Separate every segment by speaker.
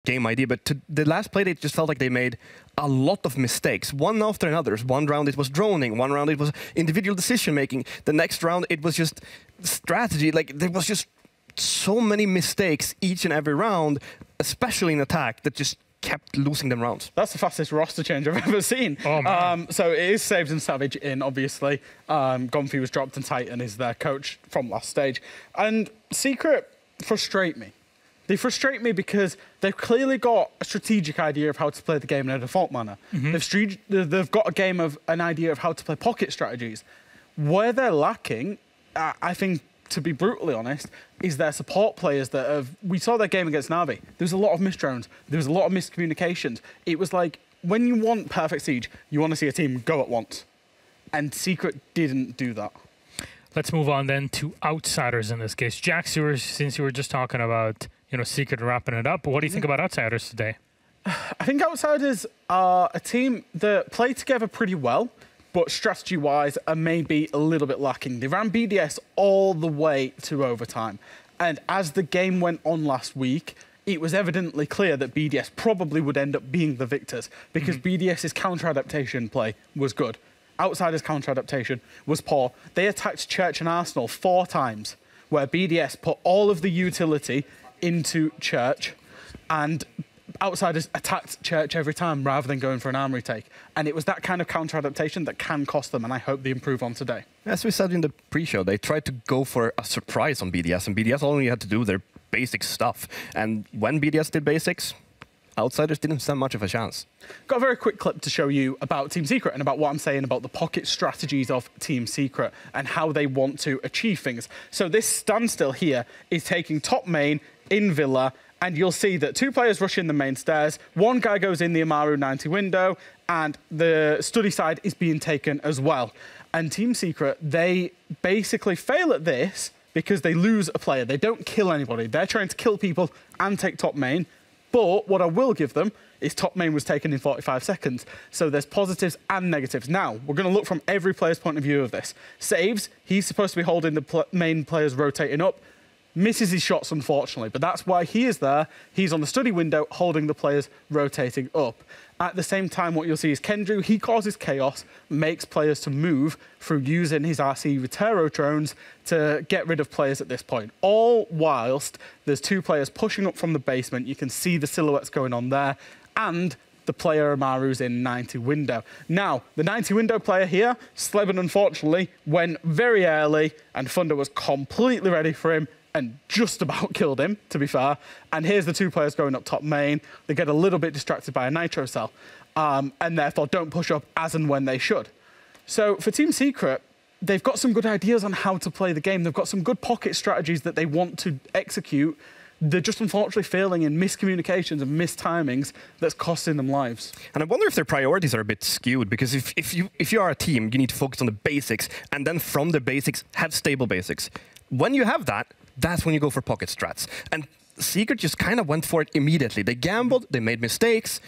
Speaker 1: game idea, but the last Playday, it just felt like they made a lot of mistakes, one after another. One round it was droning, one round it was individual decision making, the next round it was just strategy. Like, there was just so many mistakes each and every round, especially in attack, that just kept losing them rounds.
Speaker 2: That's the fastest roster change I've ever seen.
Speaker 3: Oh, man.
Speaker 2: So it is Saved and Savage in, obviously. Gonfi was dropped and Titan is their coach from last stage. And Secret frustrate me. They frustrate me because they've clearly got a strategic idea of how to play the game in a default manner. They've got an idea of how to play pocket strategies. Where they're lacking, I think, to be brutally honest, is their support players that have... We saw their game against Na'Vi. There was a lot of misdrones. There was a lot of miscommunications. It was like, when you want Perfect Siege, you want to see a team go at once. And Secret didn't do that.
Speaker 3: Let's move on then to Outsiders in this case. Jack, since you were just talking about, Secret wrapping it up, what do you think about Outsiders today?
Speaker 2: I think Outsiders are a team that play together pretty well, but strategy-wise are maybe a little bit lacking. They ran BDS all the way to overtime. And as the game went on last week, it was evidently clear that BDS probably would end up being the victors because BDS's counter-adaptation play was good. Outsiders' counter-adaptation was poor. They attacked Church and Arsenal 4 times, where BDS put all of the utility into Church, and Outsiders attacked Church every time rather than going for an armory take. And it was that kind of counter-adaptation that can cost them, and I hope they improve on today.
Speaker 1: As we said in the pre-show, they tried to go for a surprise on BDS, and BDS only had to do their basic stuff. And when BDS did basics, Outsiders didn't stand much of a chance.
Speaker 2: Got a very quick clip to show you about Team Secret and about what I'm saying about the pocket strategies of Team Secret and how they want to achieve things. So this standstill here is taking top main in Villa, and you'll see that 2 players rush in the main stairs, 1 guy goes in the Amaru 90 window, and the study side is being taken as well. And Team Secret, they basically fail at this because they lose a player. They don't kill anybody. They're trying to kill people and take top main. But what I will give them is top main was taken in 45 seconds. So there's positives and negatives. Now, we're going to look from every player's point of view of this. Saves, he's supposed to be holding the main players rotating up. Misses his shots, unfortunately, but that's why he is there. He's on the study window holding the players rotating up. At the same time, what you'll see is Kendrew, he causes chaos, makes players to move through using his RC Retero drones to get rid of players at this point. All whilst there's 2 players pushing up from the basement. You can see the silhouettes going on there, and the player Amaru's in 90 window. Now, the 90 window player here, Sleben, unfortunately, went very early, and Thunder was completely ready for him and just about killed him, to be fair. And here's the 2 players going up top main. They get a little bit distracted by a nitro cell, and therefore don't push up as and when they should. So for Team Secret, they've got some good ideas on how to play the game. They've got some good pocket strategies that they want to execute. They're just unfortunately failing in miscommunications and mistimings that's costing them lives.
Speaker 1: And I wonder if their priorities are a bit skewed, because if you are a team, you need to focus on the basics, and then from the basics, have stable basics. When you have that, that's when you go for pocket strats. And Secret just kind of went for it immediately. They gambled, they made mistakes,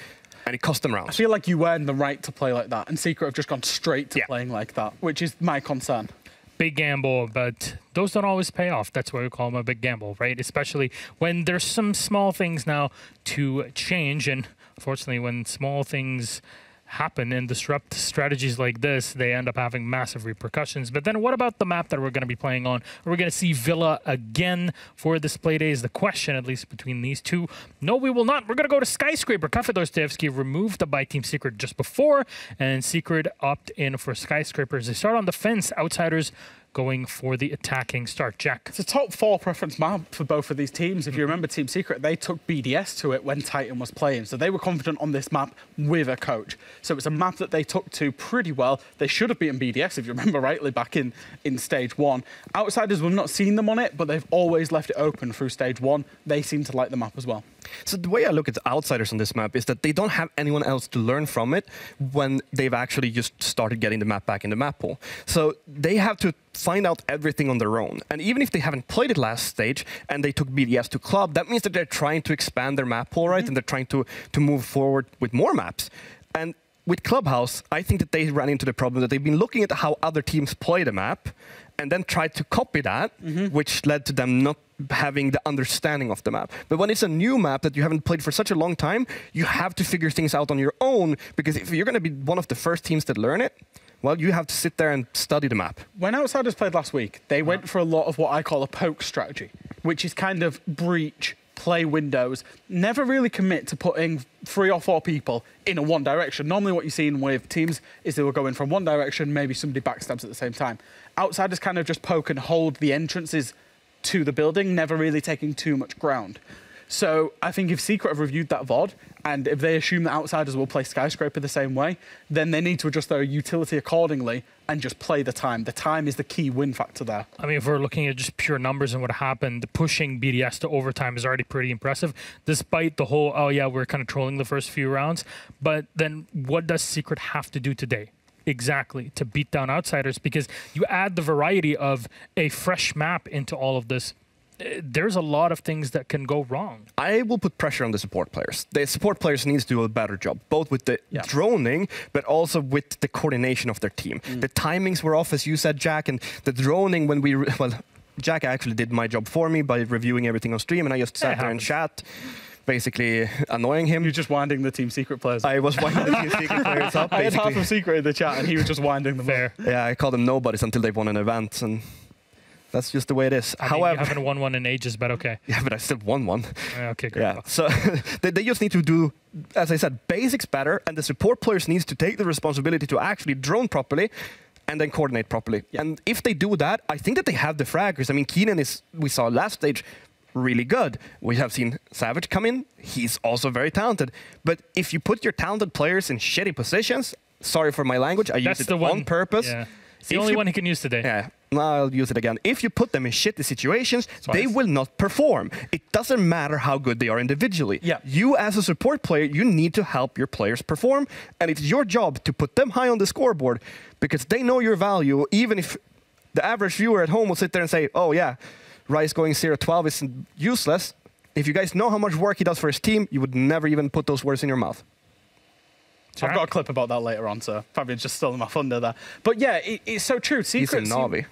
Speaker 1: and it cost them rounds.
Speaker 2: I feel like you earned the right to play like that, and Secret have just gone straight to playing like that, which is my concern.
Speaker 3: Big gamble, but those don't always pay off. That's why we call them a big gamble, right? Especially when there's some small things now to change. And unfortunately, when small things happen and disrupt strategies like this, they end up having massive repercussions. But then what about the map that we're going to be playing on? Are we going to see Villa again for this Playday is the question, at least between these 2. No, we will not. We're going to go to Skyscraper. Kafe Dostoevsky removed by Team Secret just before, and Secret opt in for Skyscrapers. They start on the fence. Outsiders going for the attacking start. Jack.
Speaker 2: It's a top 4 preference map for both of these teams. If you remember Team Secret, they took BDS to it when Titan was playing. So they were confident on this map with a coach. So it's a map that they took to pretty well. They should have beaten BDS, if you remember rightly, back in stage 1. Outsiders, we've not seen them on it, but they've always left it open through stage 1. They seem to like the map as well.
Speaker 1: So the way I look at the Outsiders on this map is that they don't have anyone else to learn from it when they've actually just started getting the map back in the map pool. So they have to find out everything on their own. And even if they haven't played it last stage and they took BDS to club, that means that they're trying to expand their map pool, right? And they're trying to move forward with more maps. And with Clubhouse, I think that they ran into the problem that they've been looking at how other teams play the map and then tried to copy that, which led to them not having the understanding of the map. But when it's a new map that you haven't played for such a long time, you have to figure things out on your own, because if you're going to be one of the first teams that learn it, well, you have to sit there and study the map.
Speaker 2: When Outsiders played last week, they went for a lot of what I call a poke strategy, which is kind of breach, play windows, never really commit to putting 3 or 4 people in a one direction. Normally what you're seeing with teams is they were going from one direction, maybe somebody backstabs at the same time. Outsiders kind of just poke and hold the entrances to the building, never really taking too much ground. So I think if Secret have reviewed that VOD, and if they assume that Outsiders will play Skyscraper the same way, then they need to adjust their utility accordingly and just play the time. The time is the key win factor there.
Speaker 3: I mean, if we're looking at just pure numbers and what happened, pushing BDS to overtime is already pretty impressive, despite the whole, oh yeah, we're kind of trolling the first few rounds. But then what does Secret have to do today? Exactly, to beat down Outsiders, because you add the variety of a fresh map into all of this. There's a lot of things that can go wrong.
Speaker 1: I will put pressure on the support players. The support players need to do a better job, both with the droning, but also with the coordination of their team. The timings were off, as you said, Jack, and the droning when we... well, Jack actually did my job for me by reviewing everything on stream, and I just sat there and chat, basically annoying him.
Speaker 2: You're just winding the Team Secret players up.
Speaker 1: I was winding the Team Secret players up, basically.
Speaker 2: I had half of Secret in the chat, and he was just winding them
Speaker 3: Fair.
Speaker 1: Yeah, I called them nobodies until they won an event, and... that's just the way it is.
Speaker 3: However, you haven't won one in ages, but okay.
Speaker 1: Yeah, but I still won one.
Speaker 3: Okay, great.
Speaker 1: Yeah, so they just need to do, as I said, basics better, and the support players needs to take the responsibility to actually drone properly and then coordinate properly. Yeah. And if they do that, I think that they have the fraggers. I mean, Keenan is, we saw last stage, really good. We have seen Savage come in. He's also very talented. But if you put your talented players in shitty positions, sorry for my language, I used it on purpose.
Speaker 3: Yeah. It's the only one he can use today.
Speaker 1: Yeah, now I'll use it again. If you put them in shitty situations, they will not perform. It doesn't matter how good they are individually.
Speaker 2: Yeah.
Speaker 1: You, as a support player, you need to help your players perform, and it's your job to put them high on the scoreboard, because they know your value, even if the average viewer at home will sit there and say, oh yeah, Rice going 0-12 is useless. If you guys know how much work he does for his team, you would never even put those words in your mouth.
Speaker 2: Jack? I've got a clip about that later on, so Fabian's just stolen my thunder there. But yeah, it's so true. Secret,
Speaker 1: he's a Navi.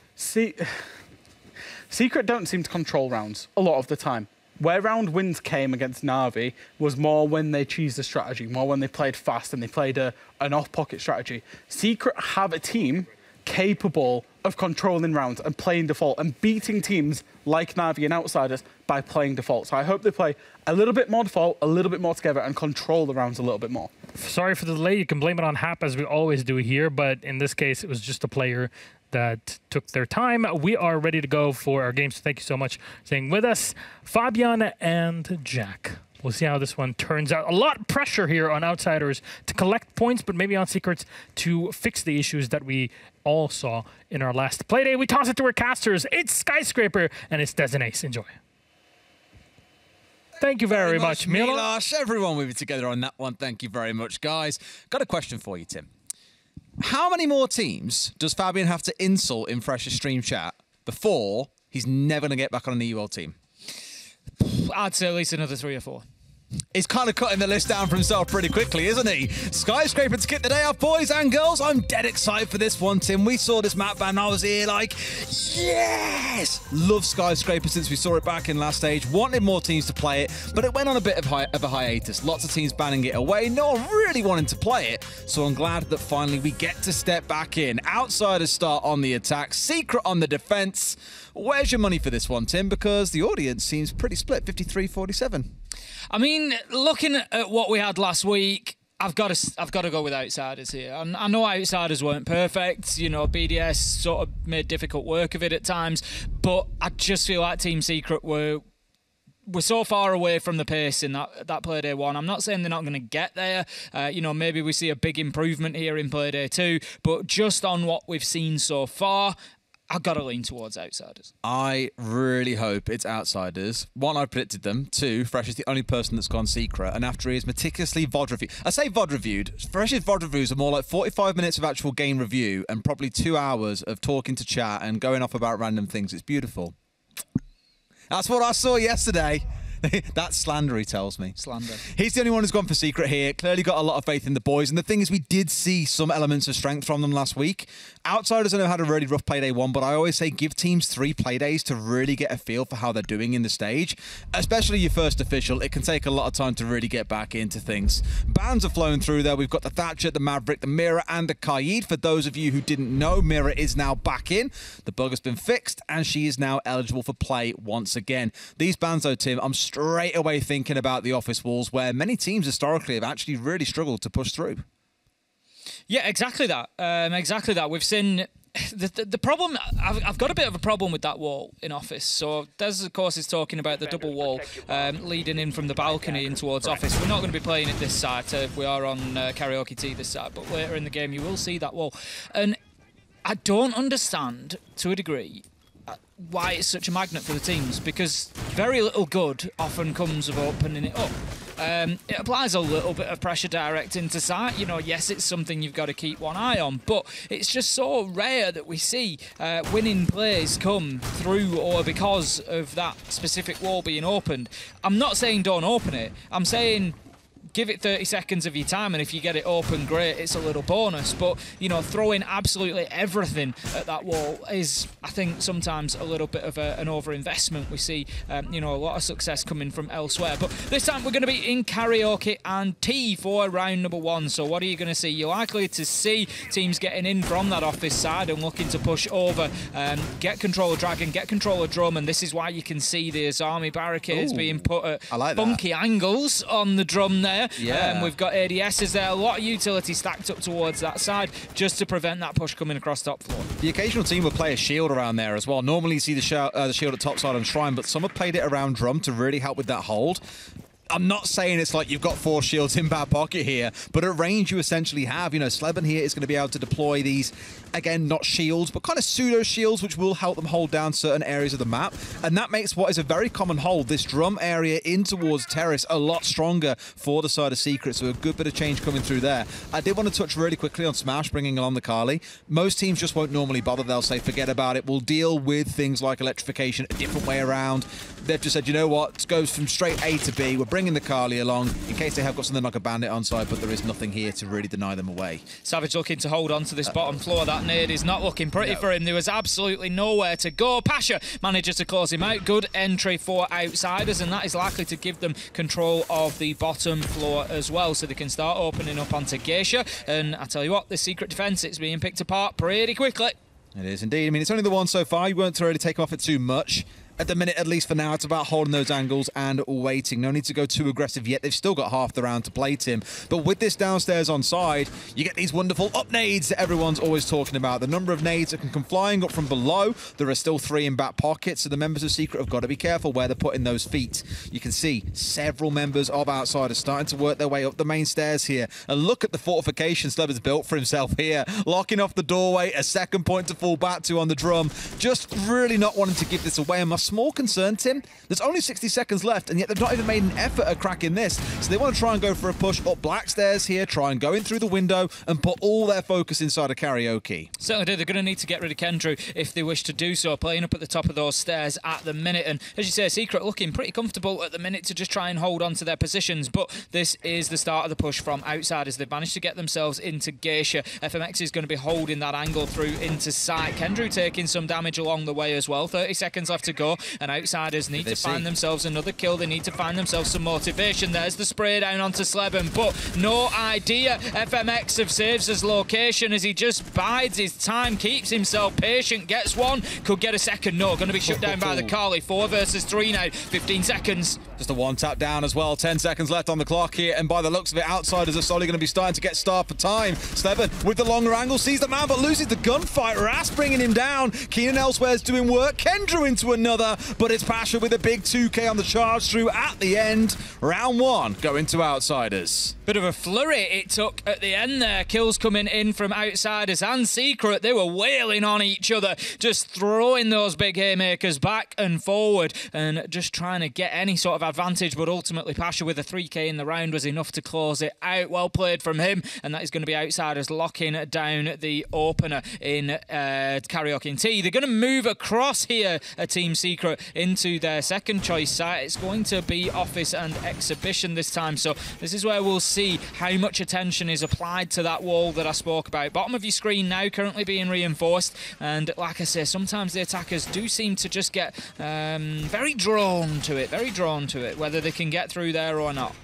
Speaker 2: Secret don't seem to control rounds a lot of the time. Where round wins came against Na'Vi was more when they cheesed the strategy, more when they played fast and they played an off-pocket strategy. Secret have a team capable of controlling rounds and playing default and beating teams like Na'Vi and Outsiders by playing default. So I hope they play a little bit more default, a little bit more together, and control the rounds a little bit more.
Speaker 3: Sorry for the delay. You can blame it on Hap, as we always do here, but in this case, it was just a player that took their time. We are ready to go for our game, so thank you so much for staying with us. Fabian and Jack. We'll see how this one turns out. A lot of pressure here on Outsiders to collect points, but maybe on Secrets to fix the issues that we all saw in our last Playday. We toss it to our casters. It's Skyscraper, and it's Desenace. Enjoy. Thank you very much,
Speaker 4: Milosh. Everyone with you together on that one. Thank you very much, guys. Got a question for you, Tim. How many more teams does Fabian have to insult in Fresh's stream chat before he's never going to get back on an EUL team?
Speaker 5: I'd say at least another 3 or 4.
Speaker 4: He's kind of cutting the list down for himself pretty quickly, isn't he? Skyscraper to kick the day off, boys and girls. I'm dead excited for this one, Tim. We saw this map ban, I was here like, yes! Love Skyscraper since we saw it back in last stage. Wanted more teams to play it, but it went on a bit of a hiatus. Lots of teams banning it away. No one really wanting to play it, so I'm glad that finally we get to step back in. Outsiders start on the attack, Secret on the defense. Where's your money for this one, Tim? Because the audience seems pretty split, 53-47.
Speaker 5: I mean, looking at what we had last week, I've got to go with Outsiders here. I know Outsiders weren't perfect. You know, BDS sort of made difficult work of it at times, but I just feel like Team Secret were so far away from the pace in that Playday 1. I'm not saying they're not going to get there. You know, maybe we see a big improvement here in Playday 2, but just on what we've seen so far, I've got to lean towards Outsiders.
Speaker 4: I really hope it's Outsiders. One, I predicted them. Two, Fresh is the only person that's gone Secret. And after he is meticulously VOD reviewed. I say VOD reviewed. Fresh's VOD reviews are more like 45 minutes of actual game review and probably 2 hours of talking to chat and going off about random things. It's beautiful. That's what I saw yesterday. That's slander, he tells me.
Speaker 5: Slander.
Speaker 4: He's the only one who's gone for Secret here. Clearly got a lot of faith in the boys. And the thing is, we did see some elements of strength from them last week. Outsiders, I know, had a really rough Playday 1, but I always say give teams 3 Playdays to really get a feel for how they're doing in the stage. Especially your first official. It can take a lot of time to really get back into things. Bans are flowing through there. We've got the Thatcher, the Maverick, the Mira, and the Kaid. For those of you who didn't know, Mira is now back in. The bug has been fixed, and she is now eligible for play once again. These bans, though, Tim, I'm straight away thinking about the office walls, where many teams historically have actually really struggled to push through.
Speaker 5: Yeah, exactly that. Exactly that. We've seen the problem. I've got a bit of a problem with that wall in office. So Des, of course, is talking about the double wall leading in from the balcony in towards office. We're not going to be playing it this side. We are on Karaoke Tea this side, but later in the game you will see that wall. And I don't understand, to a degree, why it's such a magnet for the teams, because very little good often comes of opening it up. It applies a little bit of pressure direct into sight. You know, yes, it's something you've got to keep one eye on, but it's just so rare that we see winning plays come through or because of that specific wall being opened. I'm not saying don't open it. I'm saying give it 30 seconds of your time, and if you get it open, great, it's a little bonus. But, you know, throwing absolutely everything at that wall is, I think, sometimes a little bit of an overinvestment. We see, you know, a lot of success coming from elsewhere. But this time we're going to be in Karaoke and Tea for round number 1. So what are you going to see? You're likely to see teams getting in from that office side and looking to push over, get control of Dragon, get control of Drum, and this is why you can see the Azami barricades being put at funky angles on the drum there. Yeah. We've got ADSs there, a lot of utility stacked up towards that side just to prevent that push coming across top floor.
Speaker 4: The occasional team will play a shield around there as well. Normally you see the shield at top side on Shrine, but some have played it around Drum to really help with that hold. I'm not saying it's like you've got 4 shields in back pocket here, but at range you essentially have. You know, Sleben here is going to be able to deploy these, again, not shields, but kind of pseudo shields, which will help them hold down certain areas of the map. And that makes what is a very common hold, this drum area in towards Terrace, a lot stronger for the side of Secret. So a good bit of change coming through there. I did want to touch really quickly on Smash, bringing along the Kali. Most teams just won't normally bother. They'll say, forget about it. We'll deal with things like electrification a different way around. They've just said, you know what, it goes from straight A to B. We're bringing the Kali along in case they have got something like a bandit on side, but there is nothing here to really deny them away.
Speaker 5: Savage looking to hold on to this bottom floor. That nade is not looking pretty for him. There was absolutely nowhere to go. Pasha manages to close him out. Good entry for outsiders, and that is likely to give them control of the bottom floor as well, so they can start opening up onto Geisha. And I tell you what, the Secret defense, it's being picked apart pretty quickly.
Speaker 4: It is indeed. I mean, it's only the one so far. You weren't to really take off it too much. At the minute, at least for now, it's about holding those angles and waiting. No need to go too aggressive yet. They've still got half the round to play, Tim. But with this downstairs on side, you get these wonderful up nades that everyone's always talking about. The number of nades that can come flying up from below. There are still 3 in back pockets, so the members of Secret have got to be careful where they're putting those feet. You can see several members of Outsiders starting to work their way up the main stairs here. And look at the fortification Sleber's built for himself here. Locking off the doorway, a second point to fall back to on the drum. Just really not wanting to give this away. And my small concern, Tim, there's only 60 seconds left, and yet they've not even made an effort at cracking this. So they want to try and go for a push up black stairs here, try and go in through the window and put all their focus inside of Karaoke.
Speaker 5: Certainly do. They're going to need to get rid of Kendrew if they wish to do so, playing up at the top of those stairs at the minute. And as you say, Secret looking pretty comfortable at the minute to just try and hold on to their positions. But this is the start of the push from Outsiders. They've managed to get themselves into Geisha. FMX is going to be holding that angle through into sight. Kendrew taking some damage along the way as well. 30 seconds left to go, and Outsiders need to find themselves another kill. They need to find themselves some motivation. There's the spray down onto Sleben, but no idea. FMX have saves his location as he just bides his time, keeps himself patient, gets one, could get a second. No, going to be shut down by the Kali. 4 versus 3 now, 15 seconds.
Speaker 4: Just a one tap down as well. 10 seconds left on the clock here, and by the looks of it, Outsiders are slowly going to be starting to get starved for time. Sleben with the longer angle sees the man, but loses the gunfight. Ras bringing him down. Keenan elsewhere's doing work. Kendrew into another, but it's Pasha with a big 2K on the charge through at the end. Round 1 going to Outsiders.
Speaker 5: Bit of a flurry it took at the end there. Kills coming in from Outsiders and Secret. They were wailing on each other, just throwing those big haymakers back and forward and just trying to get any sort of advantage. But ultimately, Pasha with a 3K in the round was enough to close it out. Well played from him. And that is going to be Outsiders locking down the opener in Karaoke and Tea. They're going to move across here, Team Secret. Secret into their second choice site. It's going to be Office and Exhibition this time. So this is where we'll see how much attention is applied to that wall that I spoke about. Bottom of your screen now, currently being reinforced. And like I say, sometimes the attackers do seem to just get very drawn to it, whether they can get through there or not.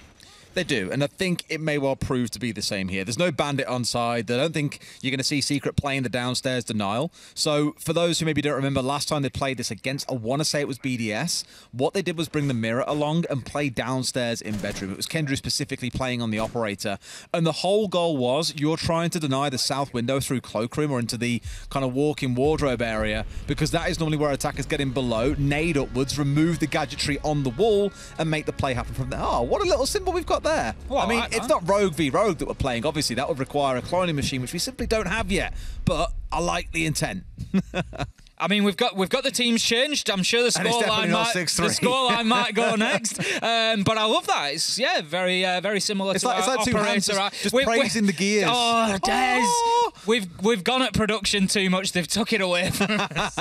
Speaker 4: They do, and I think it may well prove to be the same here. There's no bandit on side. I don't think you're going to see Secret playing the downstairs denial. So for those who maybe don't remember, last time they played this against, I want to say it was BDS, what they did was bring the mirror along and play downstairs in bedroom. It was Kendrew specifically playing on the operator. And the whole goal was you're trying to deny the south window through cloakroom or into the kind of walk-in wardrobe area, because that is normally where attackers get in below, nade upwards, remove the gadgetry on the wall, and make the play happen from there. Oh, what a little symbol we've got there. Well, I mean, it's not Rogue v Rogue that we're playing. Obviously, that would require a cloning machine, which we simply don't have yet. But I like the intent.
Speaker 5: I mean, we've got the teams changed. I'm sure the scoreline might go next. But I love that. It's very similar to our operator.
Speaker 4: Just praising the gears.
Speaker 5: Oh, Des. Oh. We've gone at production too much. They've took it away from us.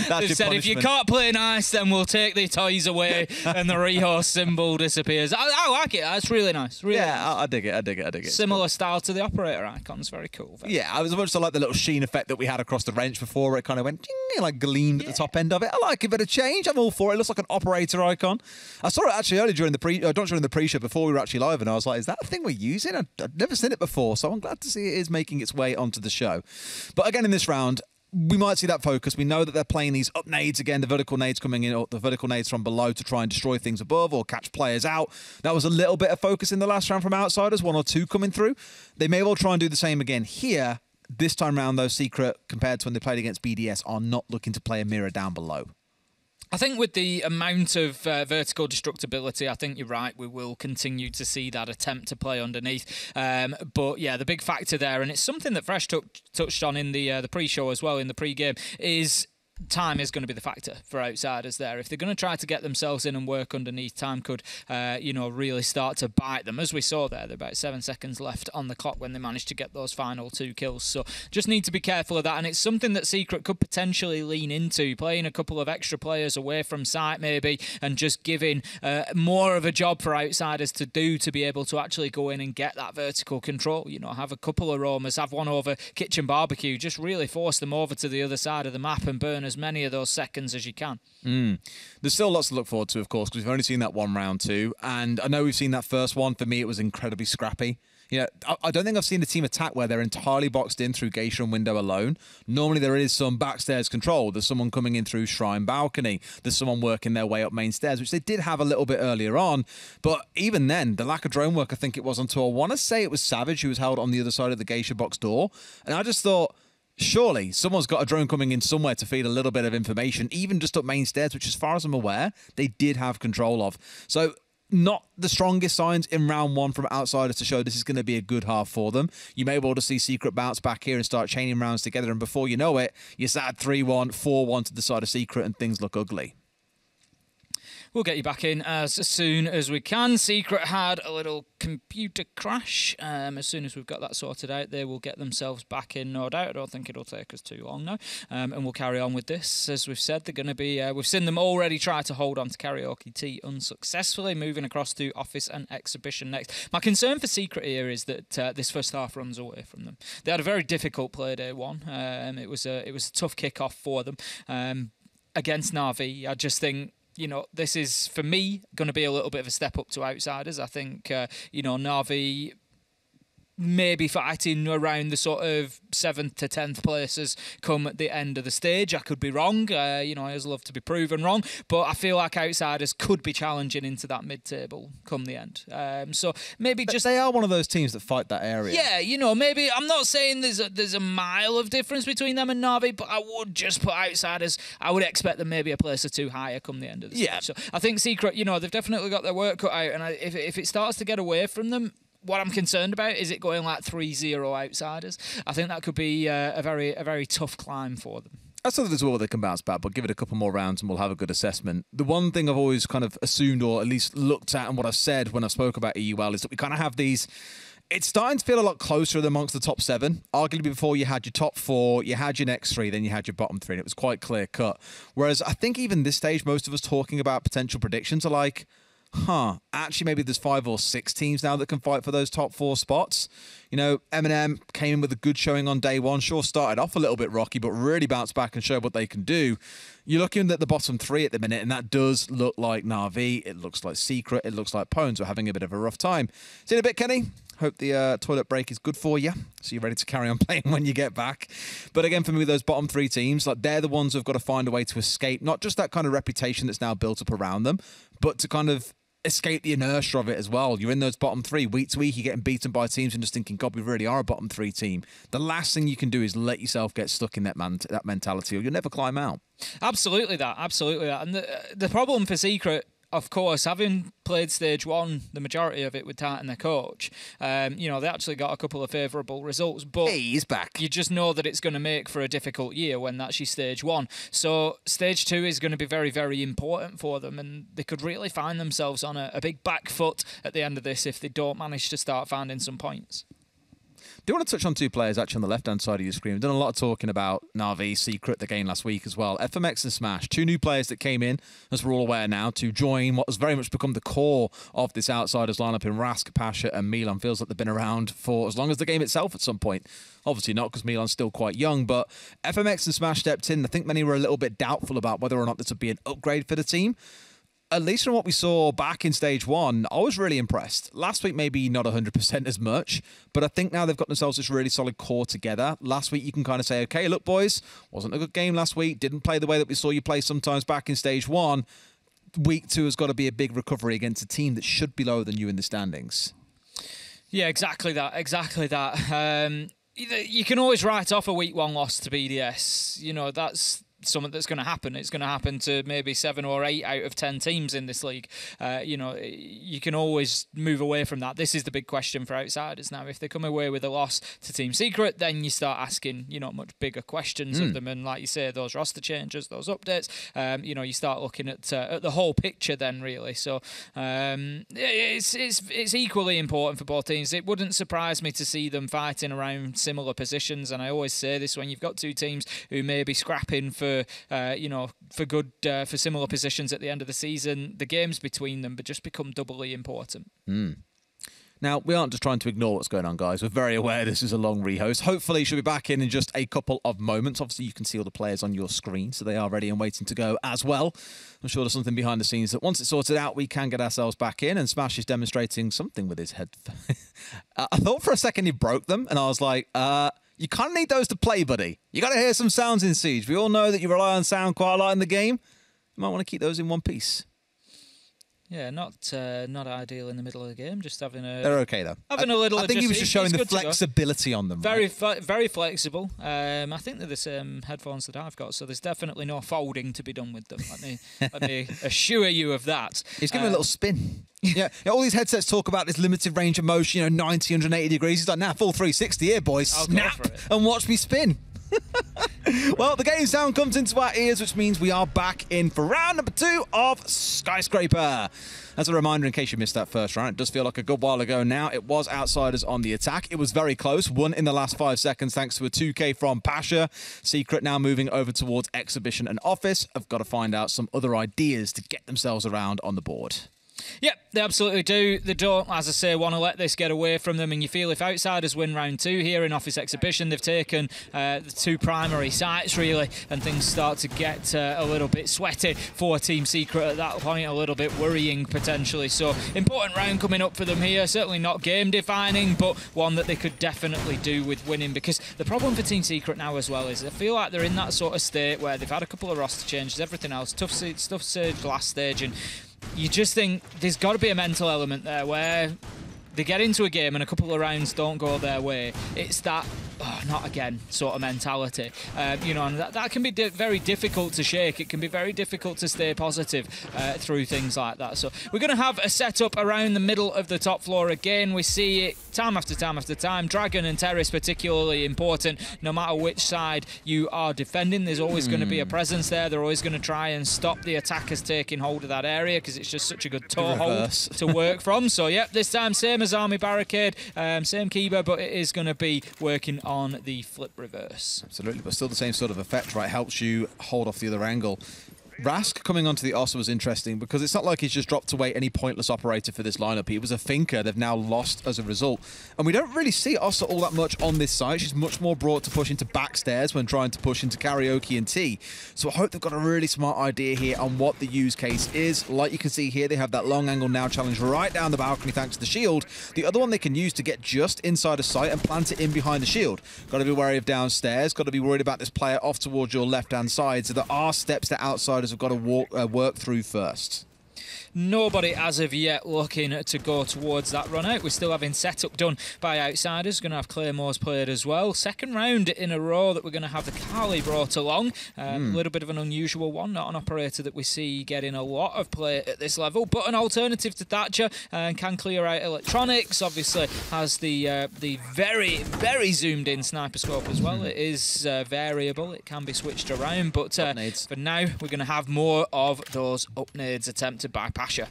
Speaker 5: They've said, if you can't play nice, then we'll take the toys away and the rehost symbol disappears. I like it. That's really nice. Really nice.
Speaker 4: I dig it.
Speaker 5: Similar style to the operator icons. Very cool.
Speaker 4: I was much like the little sheen effect that we had across the wrench before. It kind of went ding, like gleamed at the top end of it. I like a bit of change. I'm all for it. It looks like an operator icon. I saw it actually earlier during the pre-show before we were actually live, and I was like, is that a thing we're using? I've never seen it before, so I'm glad to see it is making its way onto the show. But again, in this round, we might see that focus. We know that they're playing these up nades again, the vertical nades coming in, or the vertical nades from below to try and destroy things above or catch players out. That was a little bit of focus in the last round from outsiders, 1 or 2 coming through. They may well try and do the same again here. This time round, though, Secret, compared to when they played against BDS, are not looking to play a mirror down below.
Speaker 5: I think with the amount of vertical destructibility, I think you're right. We will continue to see that attempt to play underneath. But yeah, the big factor there, and it's something that Fresh touched on in the pre-show as well, in the pre-game, is time is going to be the factor for outsiders there. If they're going to try to get themselves in and work underneath, time could, really start to bite them. As we saw there, about 7 seconds left on the clock when they managed to get those final 2 kills. So just need to be careful of that. And it's something that Secret could potentially lean into, playing a couple of extra players away from site maybe, and just giving more of a job for outsiders to do, to be able to actually go in and get that vertical control. Have a couple of roamers, have one over Kitchen Barbecue, just really force them over to the other side of the map and burn as many of those seconds as you can.
Speaker 4: There's still lots to look forward to, of course, because we've only seen that one round too. And I know we've seen that first one. For me, it was incredibly scrappy. I don't think I've seen a team attack where they're entirely boxed in through Geisha and window alone. Normally there is some backstairs control. There's someone coming in through Shrine balcony. There's someone working their way up main stairs, which they did have a little bit earlier on. But even then, the lack of drone work, I think it was until I want to say it was Savage who was held on the other side of the Geisha box door. And I just thought, surely someone's got a drone coming in somewhere to feed a little bit of information, even just up main stairs, which as far as I'm aware, they did have control of. So not the strongest signs in round 1 from outsiders to show this is going to be a good half for them. You may be able to see Secret bounce back here and start chaining rounds together, and before you know it, you're sat at 3-1, 4-1 to the side of Secret, and things look ugly.
Speaker 5: We'll get you back in as soon as we can. Secret had a little computer crash. As soon as we've got that sorted out, they will get themselves back in, no doubt. I don't think it'll take us too long now. And we'll carry on with this. As we've said, they're going to be... we've seen them already try to hold on to Karaoke Tea unsuccessfully, moving across to Office and Exhibition next. My concern for Secret here is that this first half runs away from them. They had a very difficult Playday one. It was a tough kick-off for them against Na'Vi. I just think... this is, for me, going to be a little bit of a step up to outsiders. I think, Na'Vi maybe fighting around the sort of 7th to 10th places come at the end of the stage. I could be wrong. I always love to be proven wrong, but I feel like outsiders could be challenging into that mid-table come the end. So maybe just...
Speaker 4: They are one of those teams that fight that area.
Speaker 5: Yeah, maybe... I'm not saying there's a mile of difference between them and Na'Vi, but I would just put outsiders... I would expect them maybe a place or 2 higher come the end of the stage. So I think Secret, they've definitely got their work cut out, and if it starts to get away from them, what I'm concerned about is it going like 3-0 outsiders. I think that could be a very tough climb for them.
Speaker 4: I still think there's well they can bounce back, but give it a couple more rounds and we'll have a good assessment. The one thing I've always kind of assumed, or at least looked at, and what I've said when I spoke about EUL, is that we kind of have these It's starting to feel a lot closer amongst the top 7. Arguably before you had your top 4, you had your next 3, then you had your bottom 3, and it was quite clear cut. Whereas I think even this stage, most of us talking about potential predictions are like, actually maybe there's 5 or 6 teams now that can fight for those top 4 spots. You know, M&M came in with a good showing on day 1. Sure, started off a little bit rocky, but really bounced back and showed what they can do. You're looking at the bottom 3 at the minute, and that does look like Na'Vi. It looks like Secret. It looks like Pones are having a bit of a rough time. See you in a bit, Kenny. Hope the toilet break is good for you, so you're ready to carry on playing when you get back. But again, for me, those bottom 3 teams, like they're the ones who've got to find a way to escape, not just that kind of reputation that's now built up around them, but to kind of escape the inertia of it as well. You're in those bottom 3 week to week, you're getting beaten by teams and just thinking, God, we really are a bottom 3 team. The last thing you can do is let yourself get stuck in that mentality, or you'll never climb out.
Speaker 5: Absolutely that. And the problem for Secret, of course, having played stage 1, the majority of it with Titan, their coach, you know, they actually got a couple of favourable results, but
Speaker 4: he's back.
Speaker 5: You just know that it's going to make for a difficult year when that's your stage 1. So stage 2 is going to be very, very important for them, and they could really find themselves on a big back foot at the end of this if they don't manage to start finding some points.
Speaker 4: Do want to touch on 2 players actually on the left-hand side of your screen. We've done a lot of talking about Na'Vi, Secret, the game last week as well. FMX and Smash, 2 new players that came in, as we're all aware now, to join what has very much become the core of this Outsiders lineup in Rask, Pasha and Milan. Feels like they've been around for as long as the game itself at some point. Obviously not, because Milan's still quite young, but FMX and Smash stepped in. I think many were a little bit doubtful about whether or not this would be an upgrade for the team. At least from what we saw back in stage 1, I was really impressed. Last week, maybe not 100% as much, but I think now they've got themselves this really solid core together. Last week, you can kind of say, okay, look, boys, wasn't a good game last week, didn't play the way that we saw you play sometimes back in stage 1. Week 2 has got to be a big recovery against a team that should be lower than you in the standings.
Speaker 5: Yeah, exactly that. You can always write off a week 1 loss to BDS. You know, that's something that's going to happen. It's going to happen to maybe 7 or 8 out of 10 teams in this league. You know, you can always move away from that. This is the big question for Outsiders now. If they come away with a loss to Team Secret, then you start asking, you know, much bigger questions of them. And like you say, those roster changes, those updates, you know, you start looking at the whole picture then, really. So it's equally important for both teams. It wouldn't surprise me to see them fighting around similar positions. And I always say this, when you've got 2 teams who may be scrapping for similar positions at the end of the season, the games between them just become doubly important.
Speaker 4: Now, we aren't just trying to ignore what's going on, guys. We're very aware this is a long rehost. Hopefully, she'll be back in just a couple of moments. Obviously, you can see all the players on your screen, so they are ready and waiting to go as well. I'm sure there's something behind the scenes that once it's sorted out, we can get ourselves back in, and Smash is demonstrating something with his head. I thought for a second he broke them, and I was like, you kind of need those to play, buddy. You got to hear some sounds in Siege. We all know that you rely on sound quite a lot in the game. You might want to keep those in one piece.
Speaker 5: Yeah, not ideal in the middle of the game. Just having a...
Speaker 4: They're okay, though.
Speaker 5: Having a little...
Speaker 4: I think he was just showing the flexibility on them.
Speaker 5: Very flexible. I think they're the same headphones that I've got, so there's definitely no folding to be done with them. Let me assure you of that.
Speaker 4: He's giving a little spin. Yeah, all these headsets talk about this limited range of motion, 90, 180 degrees. He's like, nah, full 360 here, boys. Snap and watch me spin. Well, the game sound comes into our ears, which means we are back in for round number 2 of Skyscraper. As a reminder, in case you missed that first round, it does feel like a good while ago now. It was Outsiders on the attack. It was very close, won in the last 5 seconds thanks to a 2K from Pasha. Secret now moving over towards Exhibition and Office. Have got to find out some other ideas to get themselves around on the board.
Speaker 5: Yep, they absolutely do. They don't, as I say, want to let this get away from them. And you feel if Outsiders win round 2 here in Office Exhibition, they've taken the 2 primary sites, really, and things start to get a little bit sweaty for Team Secret at that point, a little bit worrying potentially. So, important round coming up for them here. Certainly not game-defining, but one that they could definitely do with winning. Because the problem for Team Secret now as well is I feel like they're in that sort of state where they've had a couple of roster changes, everything else, tough surge last stage, and you just think there's got to be a mental element there where they get into a game and a couple of rounds don't go their way. It's that, oh, not again, sort of mentality. And that can be very difficult to shake. It can be very difficult to stay positive through things like that. So we're going to have a setup around the middle of the top floor again. We see it time after time after time. Dragon and Terrace particularly important. No matter which side you are defending, there's always going to be a presence there. They're always going to try and stop the attackers taking hold of that area because it's just such a good toehold to work from. So, yep, this time same as Army Barricade, same keeper, but it is going to be working on the flip reverse.
Speaker 4: Absolutely, but still the same sort of effect, right? Helps you hold off the other angle. Rask coming onto the Ossa was interesting because it's not like he's just dropped away any pointless operator for this lineup. He was a thinker they've now lost as a result. And we don't really see Ossa all that much on this side. She's much more brought to push into backstairs when trying to push into karaoke and T. So I hope they've got a really smart idea here on what the use case is. Like you can see here, they have that long angle now challenge right down the balcony thanks to the shield. The other one they can use to get just inside a sight and plant it in behind the shield. Got to be wary of downstairs. Got to be worried about this player off towards your left-hand side. So there are steps that outsiders have got to work through first.
Speaker 5: Nobody as of yet looking to go towards that run out. We're still having setup done by outsiders. Going to have Claymores played as well. Second round in a row that we're going to have the Kali brought along. A little bit of an unusual one. Not an operator that we see getting a lot of play at this level, but an alternative to Thatcher and can clear out electronics. Obviously has the very, very zoomed in sniper scope as well. It is variable. It can be switched around, but for now we're going to have more of those up nades attempted by Pasha.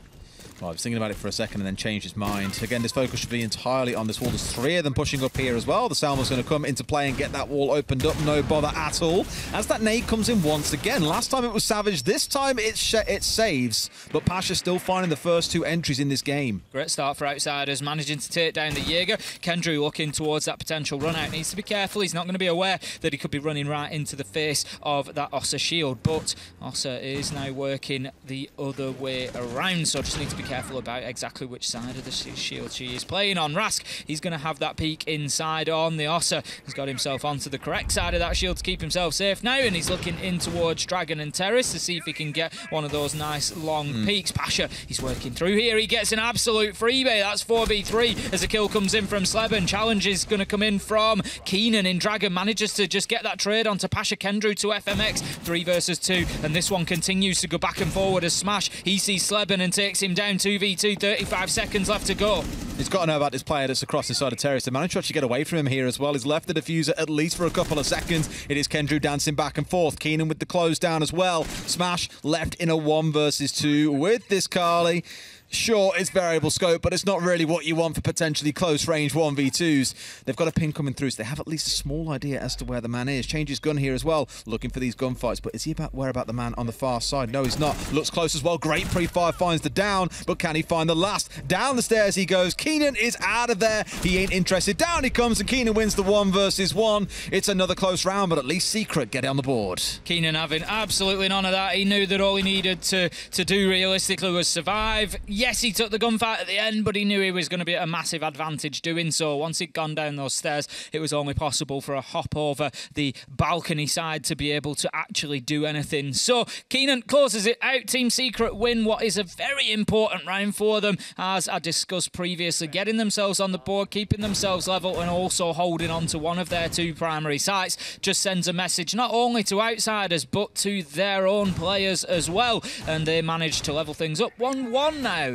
Speaker 4: Well, I was thinking about it for a second and then changed his mind. Again, this focus should be entirely on this wall. There's three of them pushing up here as well. The Salma's going to come into play and get that wall opened up. No bother at all. As that nade comes in once again. Last time it was Savage. This time it saves. But Pasha still finding the first two entries in this game.
Speaker 5: Great start for outsiders. Managing to take down the Jaeger. Kendrew looking towards that potential run out. Needs to be careful. He's not going to be aware that he could be running right into the face of that Ossa shield. But Ossa is now working the other way around. So just need to be careful about exactly which side of the shield she is playing on. Rask, he's going to have that peek inside on the Ossa. He's got himself onto the correct side of that shield to keep himself safe now, and he's looking in towards Dragon and Terrace to see if he can get one of those nice long peeks. Pasha, he's working through here. He gets an absolute freebie. That's 4v3 as a kill comes in from Sleben. Challenge is going to come in from Keenan in Dragon. Manages to just get that trade onto Pasha Kendrew to FMX. 3 versus 2, and this one continues to go back and forward as Smash. He sees Sleben and takes him down 2v2. 35 seconds left to go.
Speaker 4: He's got to know about this player that's across the side of Terrace. They managed to actually get away from him here as well. He's left the diffuser at least for a couple of seconds. It is Kendrew dancing back and forth. Keenan with the close down as well. Smash left in a 1 versus 2 with this Kali. Sure, it's variable scope, but it's not really what you want for potentially close range 1v2s. They've got a ping coming through, so they have at least a small idea as to where the man is. Changes gun here as well, looking for these gunfights, but is he where about the man on the far side? No, he's not. Looks close as well. Great pre-fire finds the down, but can he find the last? Down the stairs he goes. Keenan is out of there. He ain't interested. Down he comes, and Keenan wins the 1 versus 1. It's another close round, but at least Secret get on the board.
Speaker 5: Keenan having absolutely none of that. He knew that all he needed to do realistically was survive. Yes, he took the gunfight at the end, but he knew he was going to be at a massive advantage doing so. Once he'd gone down those stairs, it was only possible for a hop over the balcony side to be able to actually do anything. So Keenan closes it out. Team Secret win what is a very important round for them, as I discussed previously, getting themselves on the board, keeping themselves level, and also holding on to one of their 2 primary sites just sends a message not only to outsiders but to their own players as well, and they managed to level things up 1-1 now.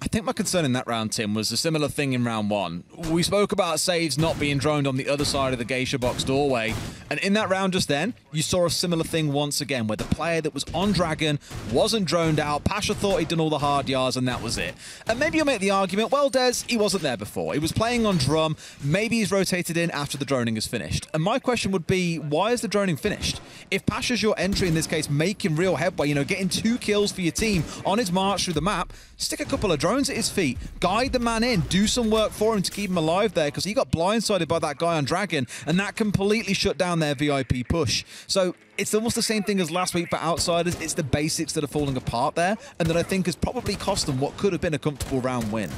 Speaker 4: I think my concern in that round, Tim, was a similar thing in round 1. We spoke about saves not being droned on the other side of the geisha box doorway, and in that round just then, you saw a similar thing once again, where the player that was on Dragon wasn't droned out. Pasha thought he'd done all the hard yards, and that was it. And maybe you'll make the argument, well, Des, he wasn't there before. He was playing on drum. Maybe he's rotated in after the droning is finished. And my question would be, why is the droning finished? If Pasha's your entry, in this case, making real headway, you know, getting 2 kills for your team on his march through the map, stick a couple of drones at his feet, guide the man in, do some work for him to keep him alive there, because he got blindsided by that guy on Dragon, and that completely shut down their VIP push. So it's almost the same thing as last week for outsiders. It's the basics that are falling apart there, and that I think has probably cost them what could have been a comfortable round win.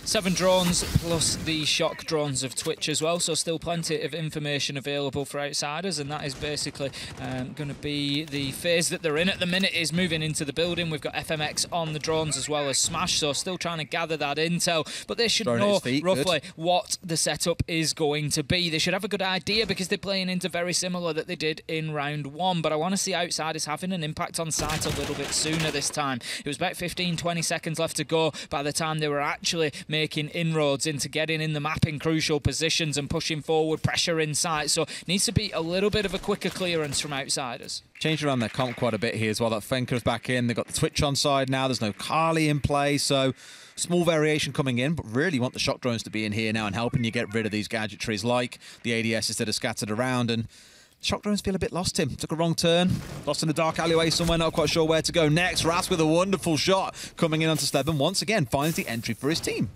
Speaker 5: 7 drones plus the shock drones of Twitch as well, so still plenty of information available for outsiders, and that is basically going to be the phase that they're in at the minute, is moving into the building. We've got FMX on the drones as well as Smash, so still trying to gather that intel, but they should know roughly what the setup is going to be. They should have a good idea because they're playing into very similar that they did in round 1, but I want to see outsiders having an impact on site a little bit sooner this time. It was about 15-20 seconds left to go by the time they were actually making making inroads into getting in the map in crucial positions and pushing forward, pressure inside. So needs to be a little bit of a quicker clearance from outsiders.
Speaker 4: Changed around their comp quite a bit here as well. That Fenker's back in. They've got the Twitch on side now. There's no Carly in play, so small variation coming in, but really want the shock drones to be in here now and helping you get rid of these gadgetries like the ADSs that are scattered around. And shock drones feel a bit lost, Tim. Took a wrong turn. Lost in a dark alleyway somewhere, not quite sure where to go next. Ras with a wonderful shot coming in onto Sleb and once again finds the entry for his team.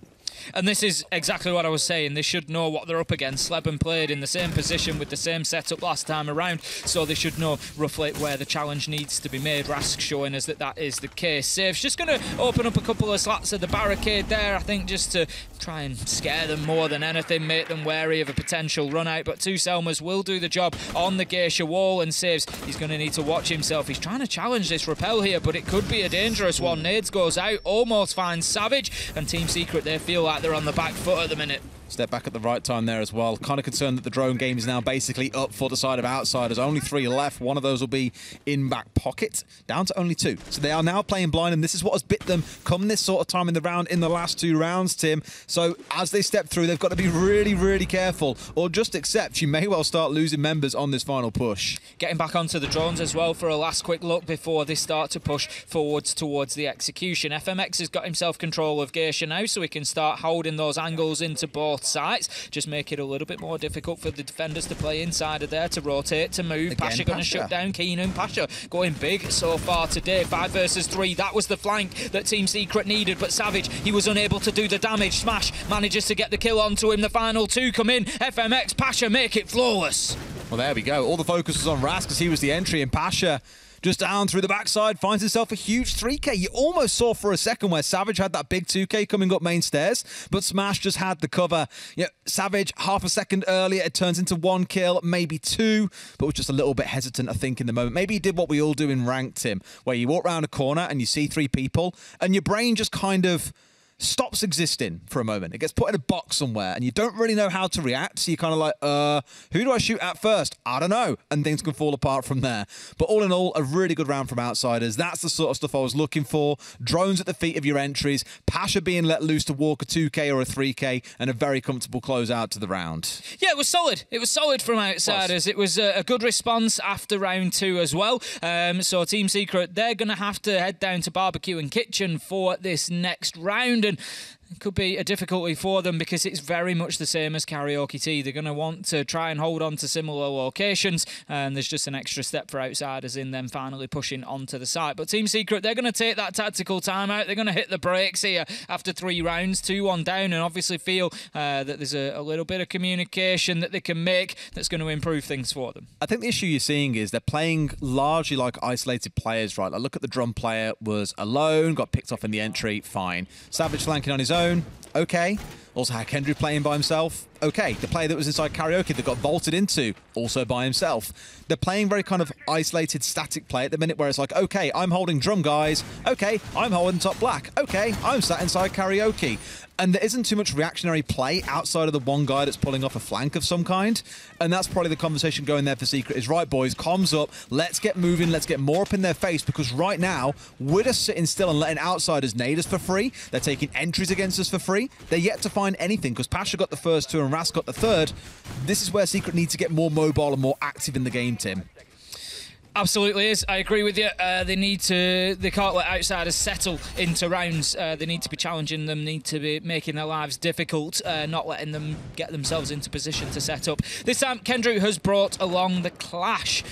Speaker 5: And this is exactly what I was saying. They should know what they're up against. Sleben played in the same position with the same setup last time around, so they should know roughly where the challenge needs to be made. Rask showing us that that is the case. Save's just going to open up a couple of slats of the barricade there, I think, just to try and scare them more than anything, make them wary of a potential run out. But two Selmas will do the job on the Geisha wall, and Saves, he's going to need to watch himself. He's trying to challenge this rappel here, but it could be a dangerous one. Nades goes out, almost finds Savage, and Team Secret, they feel like they're on the back foot at the minute.
Speaker 4: Step back at the right time there as well. Kind of concerned that the drone game is now basically up for the side of outsiders. Only 3 left. One of those will be in back pocket. Down to only 2. So they are now playing blind, and this is what has bit them come this sort of time in the round, in the last 2 rounds, Tim. So as they step through, they've got to be really, really careful, or just accept you may well start losing members on this final push.
Speaker 5: Getting back onto the drones as well for a last quick look before they start to push forwards towards the execution. FMX has got himself control of Geisha now, so he can start holding those angles into both sides. Just make it a little bit more difficult for the defenders to play inside of there, to rotate, to move.
Speaker 4: Again,
Speaker 5: Pasha going to shut down Keenan. Pasha going big so far today. 5 versus 3. That was the flank that Team Secret needed, but Savage, he was unable to do the damage. Smash manages to get the kill onto him. The final 2 come in. FMX, Pasha make it flawless.
Speaker 4: Well, there we go. All the focus was on Ras because he was the entry, and Pasha just down through the backside finds himself a huge 3K. You almost saw for a second where Savage had that big 2K coming up main stairs, but Smash just had the cover. Yeah, Savage, half a second earlier, it turns into 1 kill, maybe 2, but was just a little bit hesitant, I think, in the moment. Maybe he did what we all do in ranked, Tim, where you walk around a corner and you see 3 people, and your brain just kind of stops existing for a moment. It gets put in a box somewhere and you don't really know how to react. So you're kind of like, who do I shoot at first? I don't know. And things can fall apart from there. But all in all, a really good round from outsiders. That's the sort of stuff I was looking for. Drones at the feet of your entries. Pasha being let loose to walk a 2K or a 3K, and a very comfortable close out to the round.
Speaker 5: Yeah, it was solid. It was solid from outsiders. It was a good response after round 2 as well. So Team Secret, they're going to have to head down to Barbecue and Kitchen for this next round. And it could be a difficulty for them because it's very much the same as Karaoke Tea. They're going to want to try and hold on to similar locations, and there's just an extra step for outsiders in them finally pushing onto the site. But Team Secret, they're going to take that tactical timeout. They're going to hit the brakes here after 3 rounds, 2-1 down, and obviously feel that there's a little bit of communication that they can make that's going to improve things for them.
Speaker 4: I think the issue you're seeing is they're playing largely like isolated players, right? Like, look at the drum player, was alone, got picked off in the entry, fine. Savage flanking on his own, okay. Also had Kendry playing by himself, okay. The player that was inside Karaoke that got vaulted into, also by himself. They're playing very kind of isolated, static play at the minute where it's like, okay, I'm holding drum, guys. Okay, I'm holding top black. Okay, I'm sat inside Karaoke. And there isn't too much reactionary play outside of the one guy that's pulling off a flank of some kind. And that's probably the conversation going there for Secret is, right, boys, comms up. Let's get moving. Let's get more up in their face, because right now, we're just sitting still and letting outsiders nade us for free. They're taking entries against us for free. They're yet to find anything, because Pasha got the first 2 and Ras got the 3rd. This is where Secret need to get more mobile and more active in the game, Tim.
Speaker 5: Absolutely is. I agree with you. They can't let outsiders settle into rounds. They need to be challenging them, need to be making their lives difficult, not letting them get themselves into position to set up. This time, Kendrew has brought along the Clash.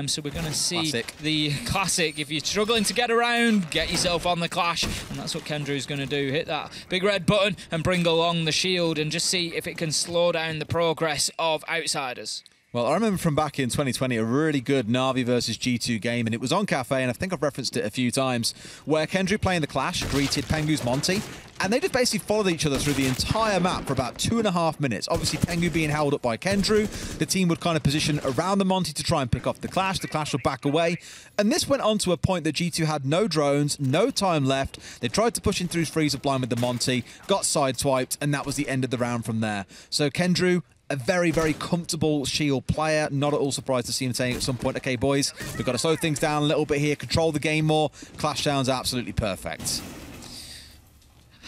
Speaker 5: So we're going to see the classic. If you're struggling to get around, get yourself on the Clash. And that's what Kendrew's going to do. Hit that big red button and bring along the shield and just see if it can slow down the progress of outsiders.
Speaker 4: Well, I remember from back in 2020 a really good Na'Vi versus G2 game, and it was on Cafe, and I think I've referenced it a few times, where Kendry playing the Clash greeted Pengu's Monty, and they just basically followed each other through the entire map for about 2.5 minutes. Obviously, Pengu being held up by Kendrew, the team would kind of position around the Monty to try and pick off the Clash would back away, and this went on to a point that G2 had no drones, no time left. They tried to push in through Freezer Blind with the Monty, got sideswiped, and that was the end of the round from there. So Kendrew, a very, very comfortable shield player. Not at all surprised to see him saying at some point, okay, boys, we've got to slow things down a little bit here, control the game more. Clash sounds absolutely perfect.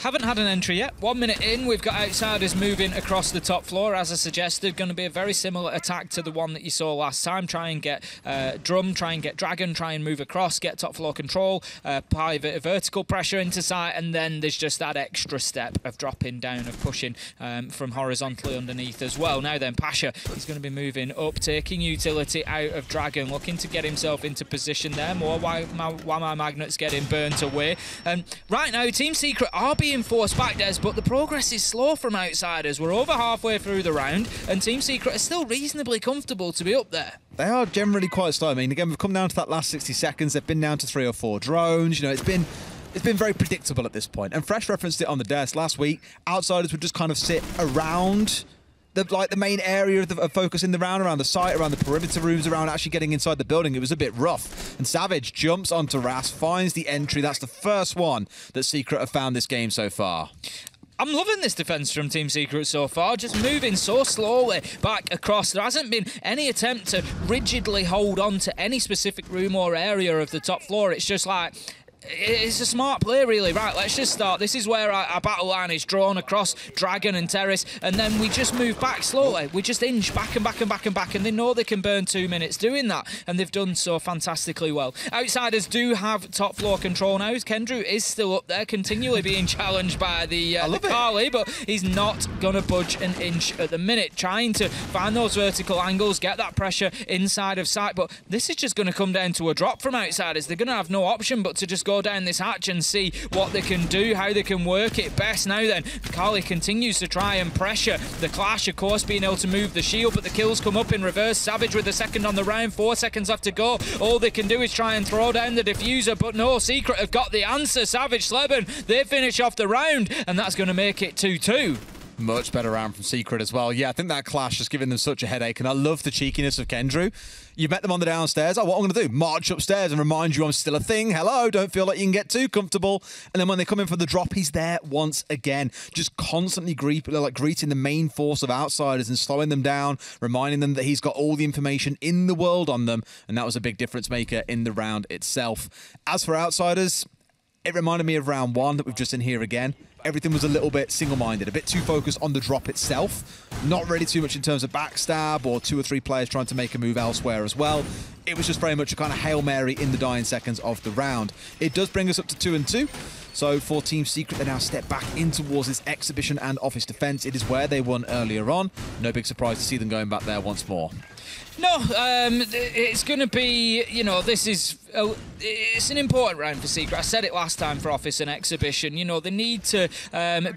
Speaker 5: Haven't had an entry yet. 1 minute in, we've got Outsiders moving across the top floor. As I suggested, going to be a very similar attack to the one that you saw last time. Try and get Drum, try and get Dragon, try and move across, get top floor control, apply vertical pressure into sight, and then there's just that extra step of dropping down, of pushing from horizontally underneath as well. Now then, Pasha, he's going to be moving up, taking utility out of Dragon, looking to get himself into position there. More why my Magnet's getting burnt away. Right now, Team Secret are being forced back, Des, but the progress is slow from Outsiders. We're over halfway through the round, and Team Secret are still reasonably comfortable to be up there.
Speaker 4: They are generally quite slow. I mean, again, we've come down to that last 60 seconds. They've been down to 3 or 4 drones. You know, it's been very predictable at this point. And Fresh referenced it on the desk last week. Outsiders would just kind of sit around the main area of focus in the round, around the site, around the perimeter rooms, around actually getting inside the building. It was a bit rough. And Savage jumps onto Ras, finds the entry. That's the first one that Secret have found this game so far.
Speaker 5: I'm loving this defence from Team Secret so far, just moving so slowly back across. There hasn't been any attempt to rigidly hold on to any specific room or area of the top floor. It's just like, it's a smart play, really. Right, let's just start. This is where our battle line is drawn across Dragon and Terrace, and then we just move back slowly. We just inch back and back and back and back, and they know they can burn 2 minutes doing that, and they've done so fantastically well. Outsiders do have top floor control now. Kendrew is still up there, continually being challenged by the Carly, but he's not going to budge an inch at the minute, trying to find those vertical angles, get that pressure inside of sight, but this is just going to come down to a drop from Outsiders. They're going to have no option but to just go down this hatch and see what they can do, how they can work it best. Now then, Carly continues to try and pressure the clash, of course, being able to move the shield, but the kills come up in reverse. Savage with the second on the round, 4 seconds left to go. All they can do is try and throw down the diffuser, but no, Secret have got the answer. Savage, Sleben, they finish off the round, and that's going to make it 2-2.
Speaker 4: Much better round from Secret as well. Yeah, I think that clash has given them such a headache, and I love the cheekiness of Kendrew. You met them on the downstairs. Oh, what I'm going to do? March upstairs and remind you I'm still a thing. Hello, don't feel like you can get too comfortable. And then when they come in for the drop, he's there once again, just constantly greeting the main force of Outsiders and slowing them down, reminding them that he's got all the information in the world on them, and that was a big difference maker in the round itself. As for Outsiders, it reminded me of round 1 that we've just seen here again. Everything was a little bit single-minded, a bit too focused on the drop itself. Not really too much in terms of backstab or 2 or 3 players trying to make a move elsewhere as well. It was just very much a kind of Hail Mary in the dying seconds of the round. It does bring us up to 2-2. So for Team Secret, they now step back in towards this exhibition and office defense. It is where they won earlier on. No big surprise to see them going back there once more.
Speaker 5: No, it's going to be, you know, this is, it's an important round for Secret. I said it last time for Office and Exhibition. You know, they need to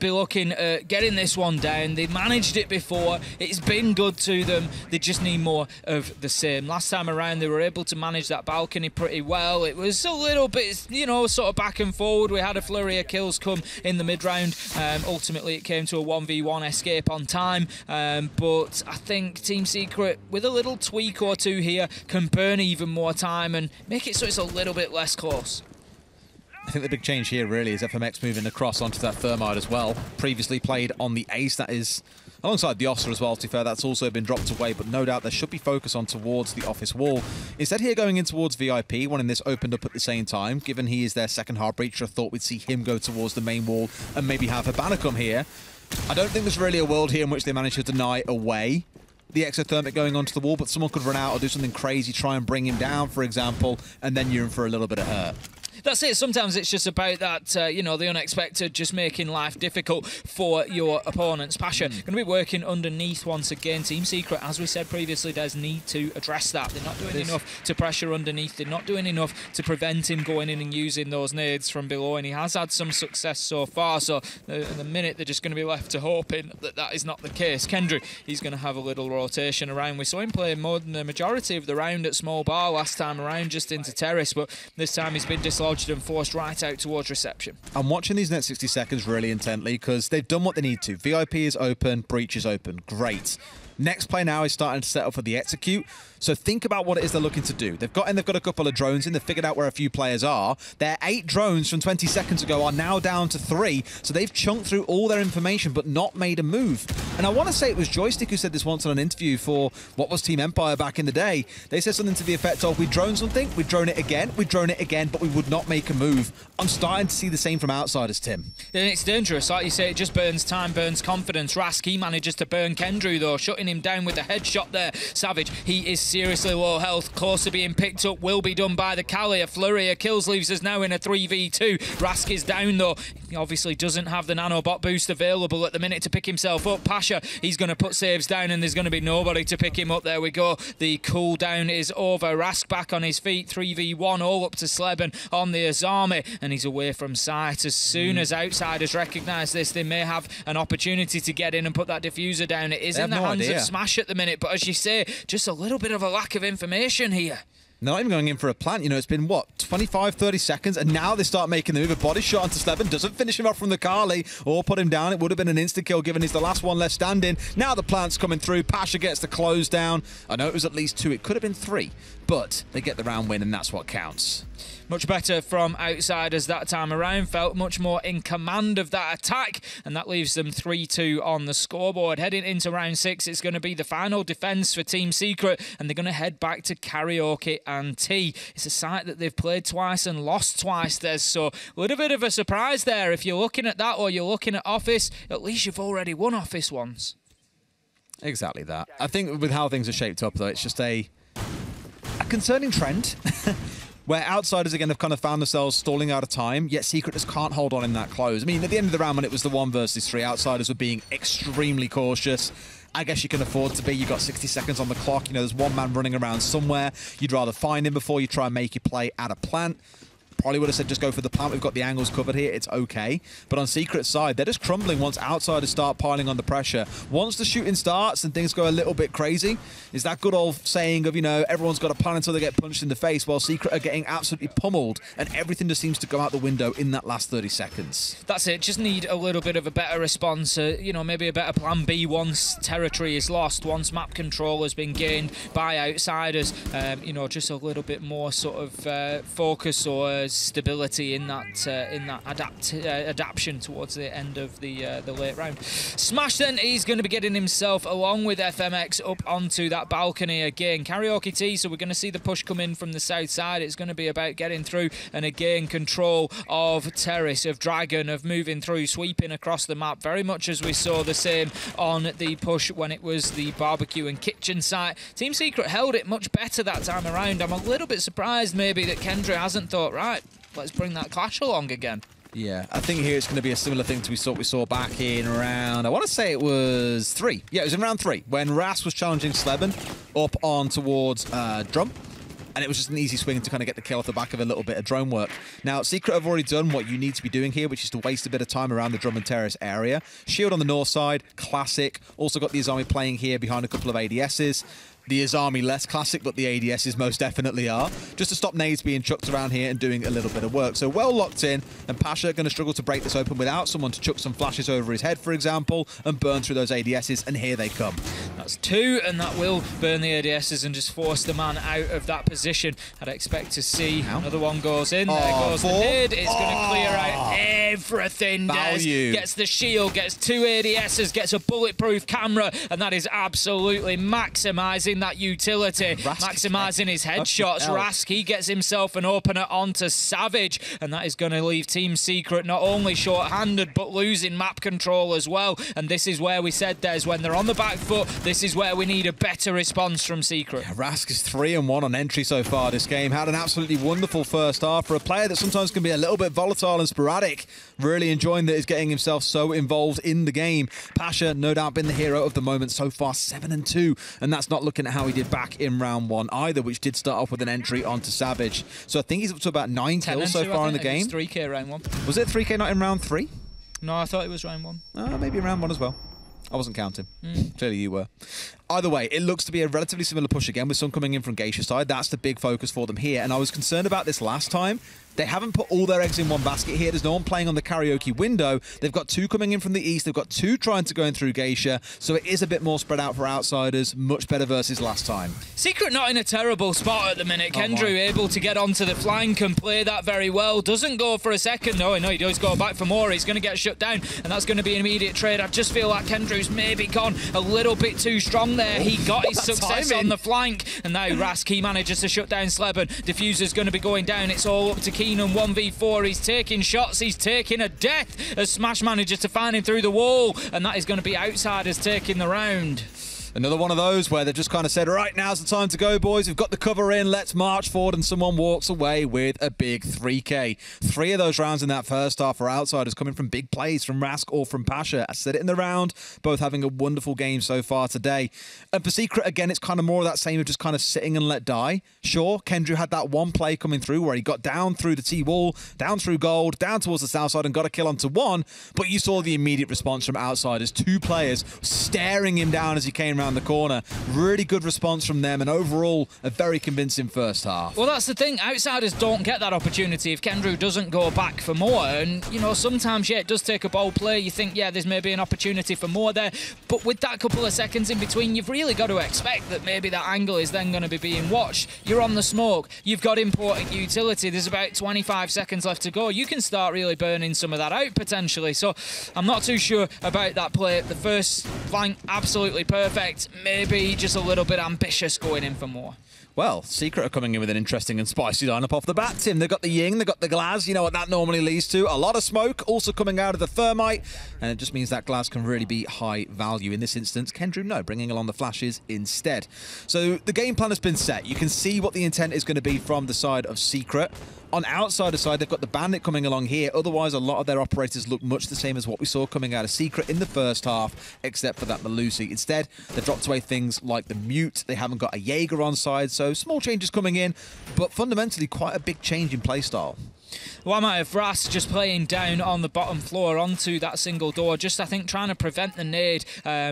Speaker 5: be looking at getting this one down. They managed it before. It's been good to them. They just need more of the same. Last time around, they were able to manage that balcony pretty well. It was a little bit, you know, sort of back and forward. We had a flurry of kills come in the mid-round. Ultimately, it came to a 1v1 escape on time. But I think Team Secret, with a little tweak or two here, can burn even more time and make it so it's a little bit less close.
Speaker 4: I think the big change here really is FMX moving across onto that Thermite as well. Previously played on the Ace, that is alongside the Oster as well, to be fair. That's also been dropped away, but no doubt there should be focus on towards the office wall. Instead here going in towards VIP, wanting this opened up at the same time. Given he is their second hard breacher, I thought we'd see him go towards the main wall and maybe have Habana come here. I don't think there's really a world here in which they manage to deny away the exothermic going onto the wall, but someone could run out or do something crazy, try and bring him down, for example, and then you're in for a little bit of hurt.
Speaker 5: That's it. Sometimes it's just about that, you know, the unexpected, just making life difficult for your opponents. Pasha going to be working underneath once again. Team Secret, as we said previously, does need to address that. They're not doing enough to pressure underneath. They're not doing enough to prevent him going in and using those nades from below, and he has had some success so far. So in the minute, they're just going to be left to hoping that that is not the case. Kendrew, he's going to have a little rotation around. We saw him play more than the majority of the round at small bar last time around, just into terrace, but this time he's been dislodged and forced right out towards reception.
Speaker 4: I'm watching these next 60 seconds really intently because they've done what they need to. VIP is open, Breach is open. Great. Next play now is starting to set up for the execute. So think about what it is they're looking to do. They've got a couple of drones in. They've figured out where a few players are. Their 8 drones from 20 seconds ago are now down to 3. So they've chunked through all their information but not made a move. And I want to say it was Joystick who said this once on an interview for what was Team Empire back in the day. They said something to the effect of, we'd drone something, we'd drone it again, but we would not make a move. I'm starting to see the same from Outsiders, Tim.
Speaker 5: And it's dangerous. Like you say, it just burns time, burns confidence. Rask, he manages to burn Kendrew, though, shutting him down with the headshot there. Savage, he is seriously low health, close to being picked up, will be done by the Kali. A flurry of kills leaves us now in a 3v2. Rask is down, though. He obviously doesn't have the nanobot boost available at the minute to pick himself up. Pasha, he's going to put saves down, and there's going to be nobody to pick him up. There we go. The cooldown is over. Rask back on his feet. 3v1, all up to Sleben on the Azami, and he's away from sight. As soon as Outsiders recognise this, they may have an opportunity to get in and put that diffuser down. It is in the hands of Smash at the minute, but as you say, just a little bit of a lack of information here.
Speaker 4: Not even going in for a plant. You know, it's been, what, 25, 30 seconds, and now they start making the move. A body shot onto Sleben doesn't finish him off from the Kali or put him down. It would have been an insta-kill given he's the last one left standing. Now the plant's coming through. Pasha gets the close down. I know it was at least 2. It could have been 3, but they get the round win, and that's what counts.
Speaker 5: Much better from Outsiders that time around. Felt much more in command of that attack, and that leaves them 3-2 on the scoreboard. Heading into round 6, it's going to be the final defence for Team Secret, and they're going to head back to Karaoke and T. It's a site that they've played twice and lost twice. There's so a little bit of a surprise there. If you're looking at that or you're looking at Office, at least you've already won Office once.
Speaker 4: Exactly that. I think with how things are shaped up, though, it's just a concerning trend. Where Outsiders, again, have kind of found themselves stalling out of time, yet Secret just can't hold on in that close. I mean, at the end of the round, when it was the 1 versus 3, Outsiders were being extremely cautious. I guess you can afford to be. You've got 60 seconds on the clock. You know, there's one man running around somewhere. You'd rather find him before you try and make your play at a plant. Probably would have said just go for the plant. We've got the angles covered here. It's okay. But on Secret's side, they're just crumbling once Outsiders start piling on the pressure. Once the shooting starts and things go a little bit crazy, is that good old saying of, you know, everyone's got a plan until they get punched in the face, while Secret are getting absolutely pummeled, and everything just seems to go out the window in that last 30 seconds.
Speaker 5: That's it. Just need a little bit of a better response. You know, maybe a better plan B once territory is lost, once map control has been gained by Outsiders. You know, just a little bit more sort of focus or stability in that adaptation towards the end of the late round. Smash then, he's going to be getting himself along with FMX up onto that balcony again. Karaoke T, so we're going to see the push come in from the south side. It's going to be about getting through and again control of Terrace, of Dragon, of moving through, sweeping across the map, very much as we saw the same on the push when it was the barbecue and kitchen site. Team Secret held it much better that time around. I'm a little bit surprised maybe that Kendra hasn't thought, right, let's bring that clash along again.
Speaker 4: Yeah, I think here it's going to be a similar thing to we saw back in round, I want to say it was 3. Yeah, it was in round 3 when Ras was challenging Sleben up on towards Drum. And it was just an easy swing to kind of get the kill off the back of a little bit of drone work. Now, Secret have already done what you need to be doing here, which is to waste a bit of time around the Drum and Terrace area. Shield on the north side, classic. Also got the Azami playing here behind a couple of ADSs. The Azami less classic, but the ADSs most definitely are. Just to stop nades being chucked around here and doing a little bit of work. So well locked in, and Pasha going to struggle to break this open without someone to chuck some flashes over his head, for example, and burn through those ADSs, and here they come.
Speaker 5: That's 2, and that will burn the ADSs and just force the man out of that position. I'd expect to see another one goes in. There goes the nade. It's going to clear out everything. Des gets the shield, gets 2 ADSs, gets a bulletproof camera, and that is absolutely maximising that utility, maximising his headshots. Rask, he gets himself an opener onto Savage, and that is going to leave Team Secret not only short-handed, but losing map control as well. And this is where we said, Des, when they're on the back foot, this is where we need a better response from Secret.
Speaker 4: Yeah, Rask is 3-1 on entry so far this game. Had an absolutely wonderful first half for a player that sometimes can be a little bit volatile and sporadic. Really enjoying that he's getting himself so involved in the game. Pasha, no doubt, been the hero of the moment so far, 7-2, and that's not looking at how he did back in round 1 either, which did start off with an entry onto Savage. So I think he's up to about 9 kills so far in the game.
Speaker 5: It was 3k round 1.
Speaker 4: Was it 3k not in round 3?
Speaker 5: No, I thought it was round 1.
Speaker 4: Maybe round 1 as well. I wasn't counting. Clearly you were. Either way, it looks to be a relatively similar push again with some coming in from Geisha side. That's the big focus for them here. And I was concerned about this last time. They haven't put all their eggs in one basket here. There's no one playing on the karaoke window. They've got 2 coming in from the east. They've got 2 trying to go in through Geisha. So it is a bit more spread out for outsiders. Much better versus last time.
Speaker 5: Secret not in a terrible spot at the minute. Kendrew able to get onto the flank and play that very well. Doesn't go for a second. No, he does go back for more. He's going to get shut down, and that's going to be an immediate trade. I just feel like Kendrew's maybe gone a little bit too strong there. He got his success on the flank, and now Rask, he manages to shut down Sleben. Diffuser's going to be going down. It's all up to Keenan. 1v4. He's taking shots. He's taking a death as Smash manages to find him through the wall, and that is going to be outsiders taking the round.
Speaker 4: Another one of those where they've just kind of said, right, now's the time to go, boys. We've got the cover in. Let's march forward. And someone walks away with a big 3K. 3 of those rounds in that first half are outsiders coming from big plays from Rask or from Pasha. I said it in the round. Both having a wonderful game so far today. And for Secret, again, it's kind of more of that same of just kind of sitting and let die. Sure, Kendrew had that one play coming through where he got down through the T-wall, down through gold, down towards the south side and got a kill onto one. But you saw the immediate response from outsiders. 2 players staring him down as he came around the corner. Really good response from them, and overall a very convincing first half.
Speaker 5: Well, that's the thing. Outsiders don't get that opportunity if Kendrew doesn't go back for more. And, you know, sometimes, yeah, it does take a bold play. You think, yeah, there's maybe an opportunity for more there. But with that couple of seconds in between, you've really got to expect that maybe that angle is then going to be being watched. You're on the smoke. You've got important utility. There's about 25 seconds left to go. You can start really burning some of that out, potentially. So I'm not too sure about that play. The first flank, absolutely perfect. Maybe just a little bit ambitious going in for more.
Speaker 4: Well, Secret are coming in with an interesting and spicy lineup off the bat, Tim. They've got the Ying, they've got the Glaz. You know what that normally leads to? A lot of smoke also coming out of the Thermite, and it just means that Glaz can really be high value. In this instance, Kendrew, no, bringing along the flashes instead. So the game plan has been set. You can see what the intent is going to be from the side of Secret. On outsider side, they've got the Bandit coming along here. Otherwise, a lot of their operators look much the same as what we saw coming out of Secret in the first half, except for that Melusi. Instead, they've dropped away things like the Mute. They haven't got a Jaeger on side, so small changes coming in, but fundamentally quite a big change in playstyle.
Speaker 5: Well, I might have Rask just playing down on the bottom floor onto that single door, just I think trying to prevent the nade,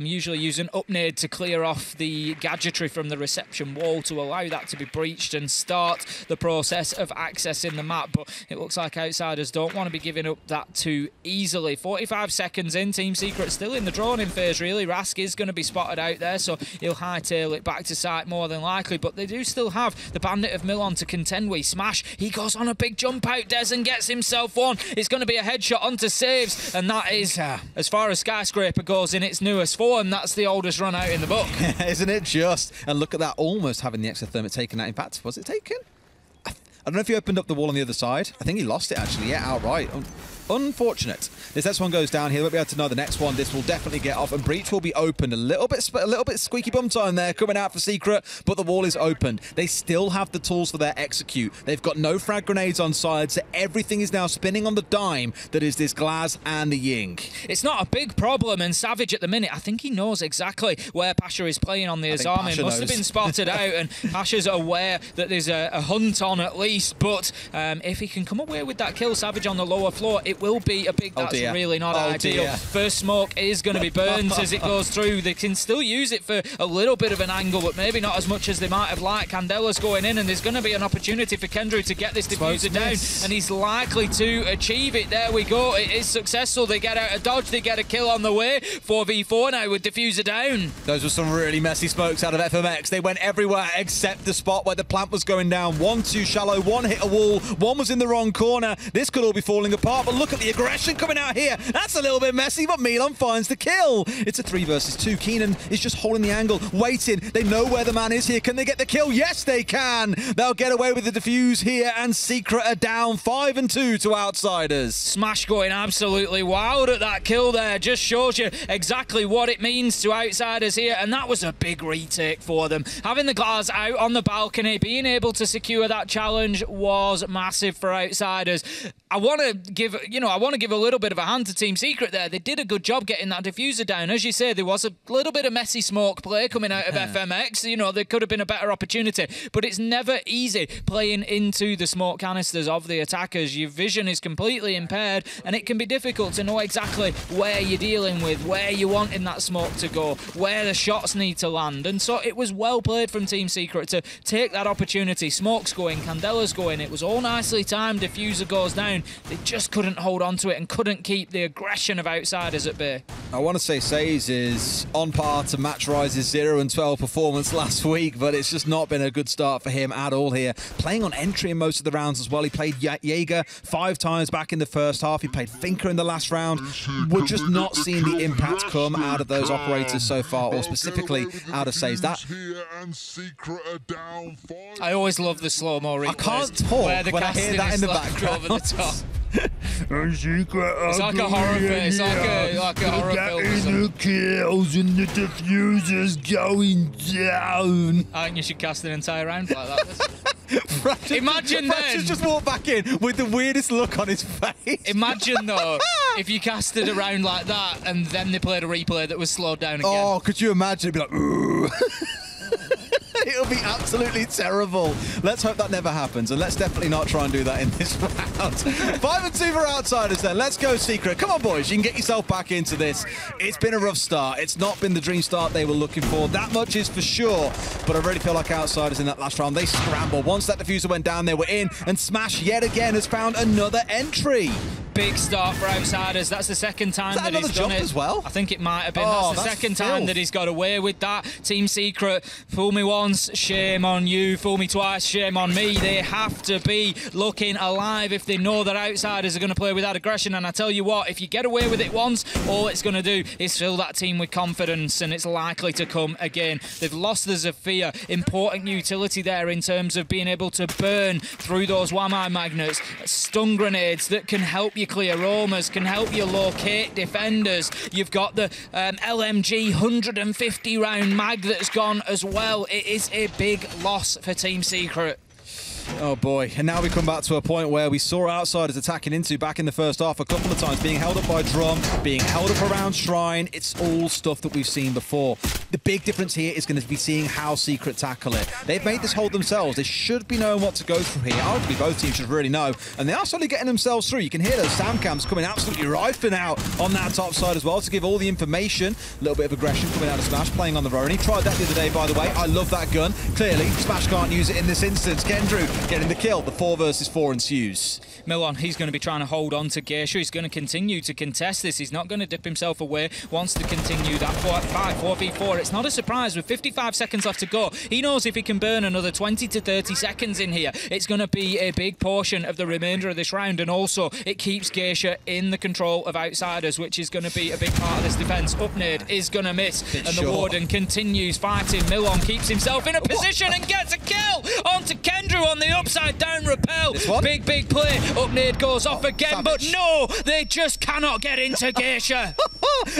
Speaker 5: usually using up nade to clear off the gadgetry from the reception wall to allow that to be breached and start the process of accessing the map. But it looks like outsiders don't want to be giving up that too easily. 45 seconds in, Team Secret still in the droning phase really. Rask is going to be spotted out there, so he'll hightail it back to site more than likely, but they do still have the Bandit of Milan to contend with. Smash, he goes on a big jump out, Des, and gets himself one. It's going to be a headshot onto saves, and that is, as far as Skyscraper goes in its newest form, that's the oldest run out in the book.
Speaker 4: Isn't it just? And look at that, almost having the extra thermite taken out. In fact, was it taken? I don't know if he opened up the wall on the other side. I think he lost it, actually, yeah, outright. Unfortunate. This next one goes down here. Won't be able to know the next one. This will definitely get off, and breach will be opened. A little bit squeaky bum time there coming out for Secret, but the wall is opened. They still have the tools for their execute. They've got no frag grenades on side, so everything is now spinning on the dime that is this Glaz and the Ying.
Speaker 5: It's not a big problem, and Savage at the minute, I think he knows exactly where Pasha is playing on the Azami. Must have been spotted out, and Pasha's aware that there's a hunt on at least, but if he can come away with that kill, Savage on the lower floor, it will be a big, that's really not ideal.
Speaker 4: Dear.
Speaker 5: First smoke is going to be burned as it goes through. They can still use it for a little bit of an angle, but maybe not as much as they might have liked. Candela's going in, and there's going to be an opportunity for Kendrew to get this diffuser down, and he's likely to achieve it. There we go. It is successful. They get out a dodge. They get a kill on the way. 4v4 now with diffuser down.
Speaker 4: Those were some really messy smokes out of FMX. They went everywhere except the spot where the plant was going down. One too shallow, one hit a wall, one was in the wrong corner. This could all be falling apart, but look at the aggression coming out here. That's a little bit messy, but Milan finds the kill. It's a 3 versus 2. Keenan is just holding the angle, waiting. They know where the man is here. Can they get the kill? Yes, they can. They'll get away with the defuse here, and Secret are down 5-2 to outsiders.
Speaker 5: Smash going absolutely wild at that kill there. Just shows you exactly what it means to outsiders here, and that was a big retake for them. Having the Glaz out on the balcony, being able to secure that challenge was massive for outsiders. I want to give you know, I want to give a little bit of a hand to Team Secret there. They did a good job getting that diffuser down. As you say, there was a little bit of messy smoke play coming out of FMX. You know, there could have been a better opportunity, but it's never easy playing into the smoke canisters of the attackers. Your vision is completely impaired, and it can be difficult to know exactly where you're dealing with, where you're wanting that smoke to go, where the shots need to land. And so it was well played from Team Secret to take that opportunity. Smoke's going, Candela's going. It was all nicely timed. Diffuser goes down. They just couldn't hold on to it and couldn't keep the aggression of outsiders at bay.
Speaker 4: I want to say Says is on par to Match Rise's 0-12 performance last week, but it's just not been a good start for him at all here. Playing on entry in most of the rounds as well. He played Jaeger 5 times back in the first half. He played Finker in the last round. We're just not seeing the impact come out of those operators so far, or specifically out of Says. That
Speaker 5: I always love the slow-mo replays.
Speaker 4: I can't talk
Speaker 5: when
Speaker 4: I hear that in the background.
Speaker 5: Over the top. It's like a horror film. It's like a horror film.
Speaker 4: The kills and the diffuser's going down.
Speaker 5: I think you should cast an entire round like that. Imagine then.
Speaker 4: Just walked back in with the weirdest look on his face.
Speaker 5: Imagine though, if you casted a round like that and then they played a replay that was slowed down again.
Speaker 4: Oh, could you imagine? It'd be like, ooh. It'll be absolutely terrible. Let's hope that never happens, and let's definitely not try and do that in this round. 5-2 for outsiders then. Let's go Secret. Come on, boys. You can get yourself back into this. It's been a rough start. It's not been the dream start they were looking for. That much is for sure, but I really feel like outsiders in that last round, they scrambled. Once that diffuser went down, they were in, and Smash yet again has found another entry.
Speaker 5: Big start for outsiders. That's the second time that he's done it
Speaker 4: as well.
Speaker 5: I think it might have been.
Speaker 4: Oh,
Speaker 5: that's the second time that he's got away with that. Team Secret, fool me once, shame on you. Fool me twice, shame on me. They have to be looking alive if they know that outsiders are going to play without aggression. And I tell you what, if you get away with it once, all it's going to do is fill that team with confidence, and it's likely to come again. They've lost the Zafir, important utility there in terms of being able to burn through those Wamai magnets, stun grenades that can help you clear roamers, can help you locate defenders. You've got the LMG 150 round mag that's gone as well. It is a big loss for Team Secret.
Speaker 4: Oh boy, and now we come back to a point where we saw outsiders attacking into back in the first half a couple of times, being held up by Drum, being held up around Shrine. It's all stuff that we've seen before. The big difference here is going to be seeing how Secret tackle it. They've made this hold themselves. They should be knowing what to go through here. Arguably both teams should really know, and they are slowly getting themselves through. You can hear those sound cams coming absolutely rifling out on that top side as well to give all the information. A little bit of aggression coming out of Smash, playing on the Ronin. Tried that the other day, by the way. I love that gun. Clearly, Smash can't use it in this instance. Kendrew getting the kill. The 4 versus 4 ensues.
Speaker 5: Milon, he's going to be trying to hold on to Geisha. He's going to continue to contest this. He's not going to dip himself away. Wants to continue that 4v4. It's not a surprise with 55 seconds left to go. He knows if he can burn another 20 to 30 seconds in here, it's going to be a big portion of the remainder of this round. And also, it keeps Geisha in the control of outsiders, which is going to be a big part of this defense. Upnade is going to miss. And the Warden continues fighting. Milon keeps himself in a position and gets a kill onto Kendrew on the upside down rappel. Big play. Upnade goes off again, but no, they just cannot get into Geisha.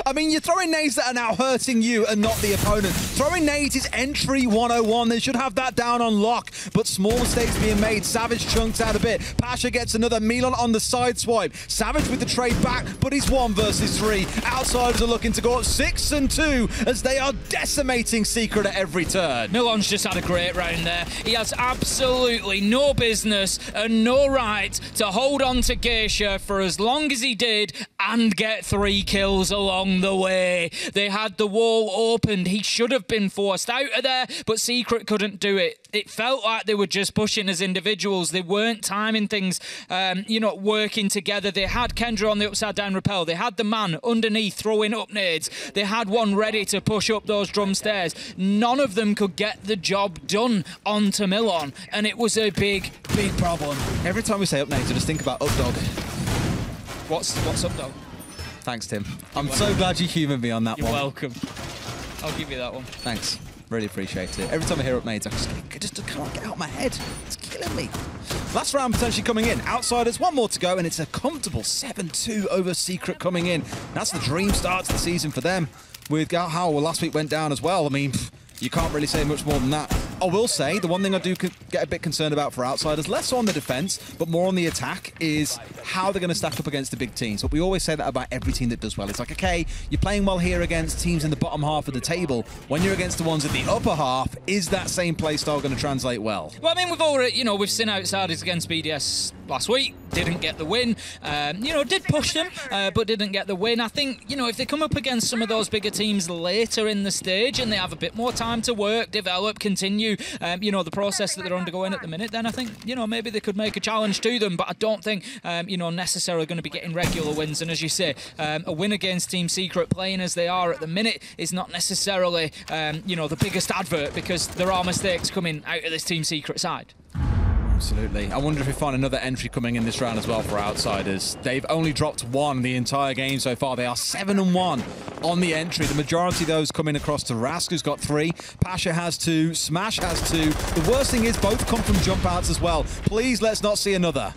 Speaker 4: I mean, you're throwing nades that are now hurting you and not the opponent. Throwing nades is entry 101. They should have that down on lock, but small mistakes being made. Savage chunks out a bit. Pasha gets another. Milon on the side swipe. Savage with the trade back, but he's 1 versus 3. Outsiders are looking to go up 6-2 as they are decimating Secret at every turn.
Speaker 5: Milon's just had a great round there. He has absolutely no business and no right to hold on to Geisha for as long as he did and get 3 kills along the way. They had the wall opened. He should have been forced out of there, but Secret couldn't do it. It felt like they were just pushing as individuals. They weren't timing things, working together. They had Kendra on the upside down rappel. They had the man underneath throwing up nades. They had one ready to push up those drum stairs. None of them could get the job done onto Milon, and it was a big problem.
Speaker 4: Every time we say up nades, I just think about Updog.
Speaker 5: What's up, dog?
Speaker 4: Thanks, Tim. I'm so glad you humoured me on that one.
Speaker 5: You're welcome. I'll give you that one.
Speaker 4: Thanks. Really appreciate it. Every time I hear up nades, I just can't get out of my head. It's killing me. Last round potentially coming in. Outsiders, 1 more to go, and it's a comfortable 7-2 over Secret coming in. That's the dream start to the season for them. With how last week went down as well. I mean, you can't really say much more than that. I will say, the one thing I do get a bit concerned about for Outsiders, less on the defense, but more on the attack, is how they're going to stack up against the big teams. But we always say that about every team that does well. It's like, okay, you're playing well here against teams in the bottom half of the table. When you're against the ones in the upper half, is that same play style going to translate well?
Speaker 5: Well, I mean, we've already, we've seen Outsiders against BDS last week. Didn't get the win. Did push them, but didn't get the win. I think, if they come up against some of those bigger teams later in the stage and they have a bit more time to work, develop, continue, the process that they're undergoing at the minute, then I think, maybe they could make a challenge to them. But I don't think, necessarily going to be getting regular wins. And as you say, a win against Team Secret, playing as they are at the minute, is not necessarily, the biggest advert, because there are mistakes coming out of this Team Secret side.
Speaker 4: Absolutely. I wonder if we find another entry coming in this round as well for Outsiders. They've only dropped 1 the entire game so far. They are 7-1 on the entry. The majority of those coming across to Rask, who's got 3. Pasha has 2. Smash has 2. The worst thing is both come from jump outs as well. Please, let's not see another.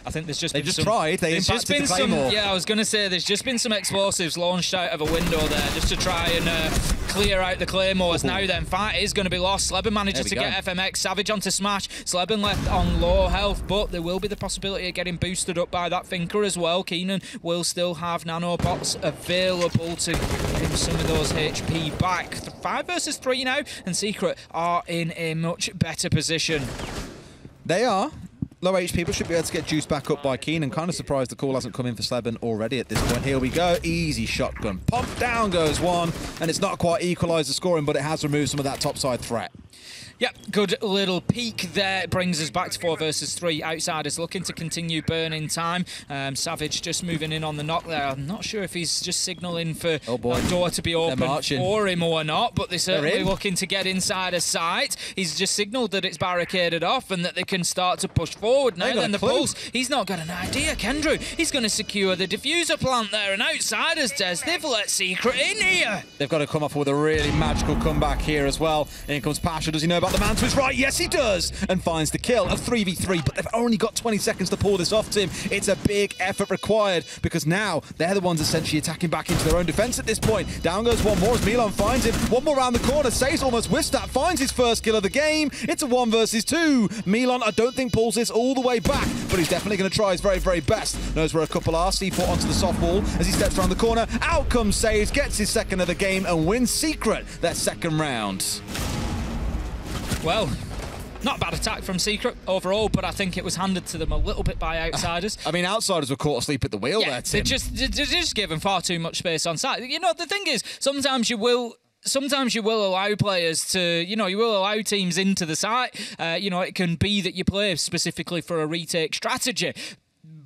Speaker 5: I think there's just
Speaker 4: They've just tried. They impacted the Claymore.
Speaker 5: I was going to say there's just been some explosives launched out of a window there just to try and clear out the Claymores. Now then, fight is going to be lost. Sleben manages to get FMX. Savage onto Smash. Sleben left on low health, but there will be the possibility of getting boosted up by that Finker as well. Keenan will still have nanobots available to give him some of those HP back. 5 versus 3 now, and Secret are in a much better position.
Speaker 4: They are. Low HP, but should be able to get juiced back up by Keenan. Kind of surprised the call hasn't come in for Sleben already at this point. Here we go. Easy shotgun. Pump down goes 1. And it's not quite equalised the scoring, but it has removed some of that topside threat.
Speaker 5: Yep, good little peek there. It brings us back to 4 versus 3. Outsiders looking to continue burning time. Savage just moving in on the knock there. I'm not sure if he's just signalling for that door to be open for him or not, but they're certainly looking to get inside a site. He's just signalled that it's barricaded off and that they can start to push forward. Now then, the Pulse, he's not got an idea. Kendrew, he's going to secure the diffuser plant there, and Outsiders, Des, they've let Secret in here.
Speaker 4: They've got to come off with a really magical comeback here as well. In comes Pasha. Does he know about the man to his right? Yes, he does, and finds the kill. A 3v3, but they've only got 20 seconds to pull this off, Tim. It's a big effort required, because now they're the ones essentially attacking back into their own defense at this point. Down goes one more as Milan finds him. One more around the corner. Saves almost whiffs that. Finds his first kill of the game. It's a 1 versus 2. Milan, I don't think, pulls this all the way back, but he's definitely going to try his very, very best. Knows where a couple are. C4 onto the soft wall as he steps around the corner. Out comes Saves, gets his second of the game, and wins Secret their second round.
Speaker 5: Well, not a bad attack from Secret overall, but I think it was handed to them a little bit by Outsiders.
Speaker 4: I mean, Outsiders were caught asleep at the wheel there, Tim.
Speaker 5: They're just given far too much space on site. The thing is, sometimes you will allow players to, you will allow teams into the site. It can be that you play specifically for a retake strategy.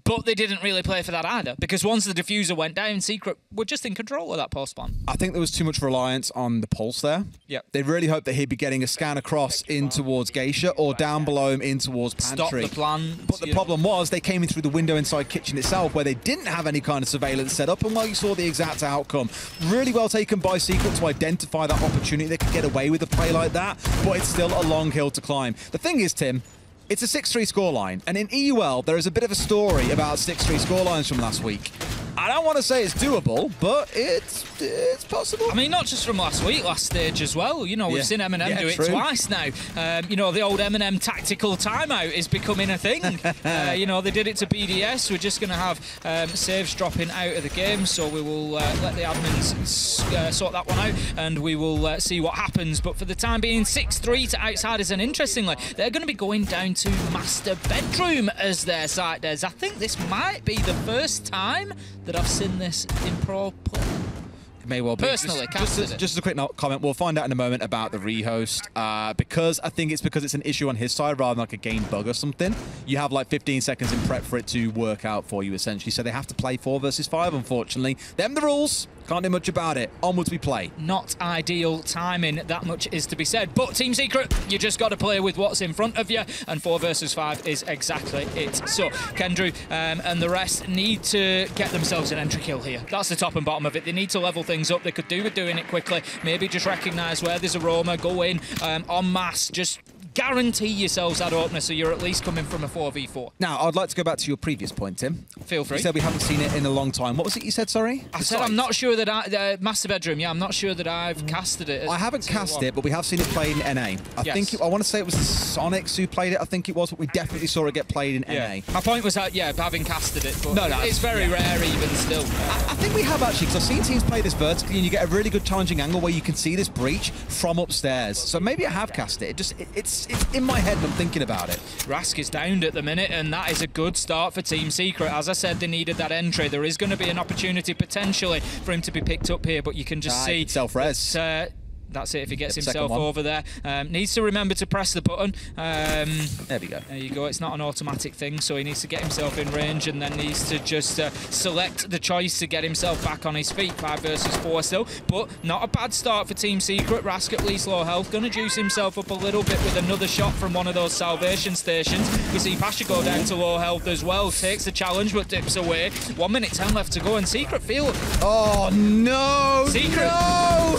Speaker 5: But they didn't really play for that either, because once the diffuser went down, Secret were just in control of that pulse spawn.
Speaker 4: I think there was too much reliance on the pulse there.
Speaker 5: Yeah.
Speaker 4: They really hoped that he'd be getting a scan across in towards Geisha or down below him in towards Pantry.
Speaker 5: Stop the plan.
Speaker 4: But the problem was they came in through the window inside Kitchen itself, where they didn't have any kind of surveillance set up, and well, you saw the exact outcome. Really well taken by Secret to identify that opportunity. They could get away with a play like that, but it's still a long hill to climb. The thing is, Tim, it's a 6-3 scoreline, and in EUL, there is a bit of a story about 6-3 scorelines from last week. I don't want to say it's doable, but it's possible.
Speaker 5: I mean, not just from last week, last stage as well. We've seen Eminem do it twice now. The old Eminem tactical timeout is becoming a thing. They did it to BDS. We're just going to have saves dropping out of the game, so we will let the admins sort that one out, and we will see what happens. But for the time being, 6-3 to Outsiders, and interestingly, they're going to be going down to Master Bedroom as their site does. I think this might be the first time that I've seen this in pro play.
Speaker 4: May well be.
Speaker 5: Personally,
Speaker 4: just as a quick comment, we'll find out in a moment about the rehost, because I think it's an issue on his side rather than like a game bug or something. You have like 15 seconds in prep for it to work out for you, essentially, so they have to play 4 versus 5, unfortunately. Them the rules. Can't do much about it. Onwards we play.
Speaker 5: Not ideal timing, that much is to be said. But Team Secret, you just got to play with what's in front of you, and 4 versus 5 is exactly it. So, Kendrew and the rest need to get themselves an entry kill here. That's the top and bottom of it. They need to level things up. They could do with doing it quickly. Maybe just recognise where there's a roamer, go in en masse, just guarantee yourselves that opener so you're at least coming from a 4v4.
Speaker 4: Now, I'd like to go back to your previous point, Tim.
Speaker 5: Feel free.
Speaker 4: You said we haven't seen it in a long time. What was it you said, sorry?
Speaker 5: I said I'm not sure that Master Bedroom, I'm not sure that I've casted it.
Speaker 4: I haven't cast it, but we have seen it played in NA. I want to say it was the Sonics who played it, I think it was, but we definitely saw it get played in NA.
Speaker 5: My point was that, having casted it, but
Speaker 4: no,
Speaker 5: it's very rare even still.
Speaker 4: I think we have actually, because I've seen teams play this vertically and you get a really good challenging angle where you can see this breach from upstairs. So maybe I have cast it. It's in my head and I'm thinking about it.
Speaker 5: Rask is downed at the minute, and that is a good start for Team Secret. As I said, they needed that entry. There is going to be an opportunity potentially for him to be picked up here, but you can just see
Speaker 4: self-res.
Speaker 5: That's it if he gets himself over there. Needs to remember to press the button.
Speaker 4: There we go.
Speaker 5: There you go. It's not an automatic thing, so he needs to get himself in range and then needs to just select the choice to get himself back on his feet. 5 versus 4 still, but not a bad start for Team Secret. Rask at least low health. Going to juice himself up a little bit with another shot from one of those salvation stations. We see Pasha go down to low health as well. Takes the challenge but dips away. 1 minute 10 left to go, and Secret Field.
Speaker 4: Oh, no!
Speaker 5: Secret.
Speaker 4: No!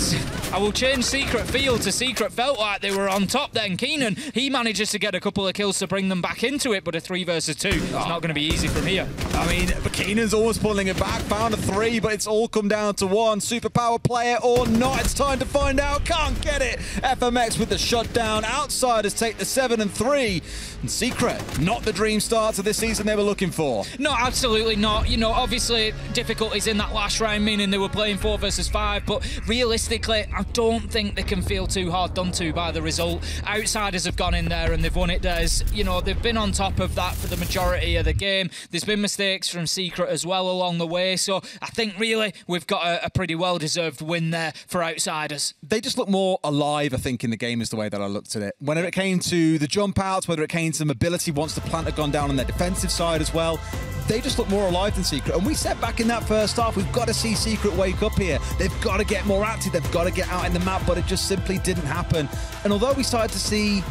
Speaker 5: I will change Secret Field to Secret felt like they were on top then. Keenan, he manages to get a couple of kills to bring them back into it, but a 3 versus 2. It's not going to be easy from here.
Speaker 4: I mean, Keenan's always pulling it back. Found a 3, but it's all come down to 1. Superpower player or not, it's time to find out. Can't get it. FMX with the shutdown. Outsiders take the 7 and 3. And Secret, not the dream start to this season they were looking for.
Speaker 5: No, absolutely not. You know, obviously difficulties in that last round, meaning they were playing 4 versus 5, but realistically, I don't think they can feel too hard done to by the result. Outsiders have gone in there and they've won it. They've been on top of that for the majority of the game. There's been mistakes from Secret as well along the way, so I think really we've got a pretty well-deserved win there for Outsiders.
Speaker 4: They just look more alive, I think, in the game is the way that I looked at it. Whenever it came to the jump outs, whether it came to mobility once the plant had gone down on their defensive side as well, they just look more alive than Secret. And we said back in that first half, we've got to see Secret wake up here. They've got to get more active. They've got to get out in the map, but it just simply didn't happen. And although we started to see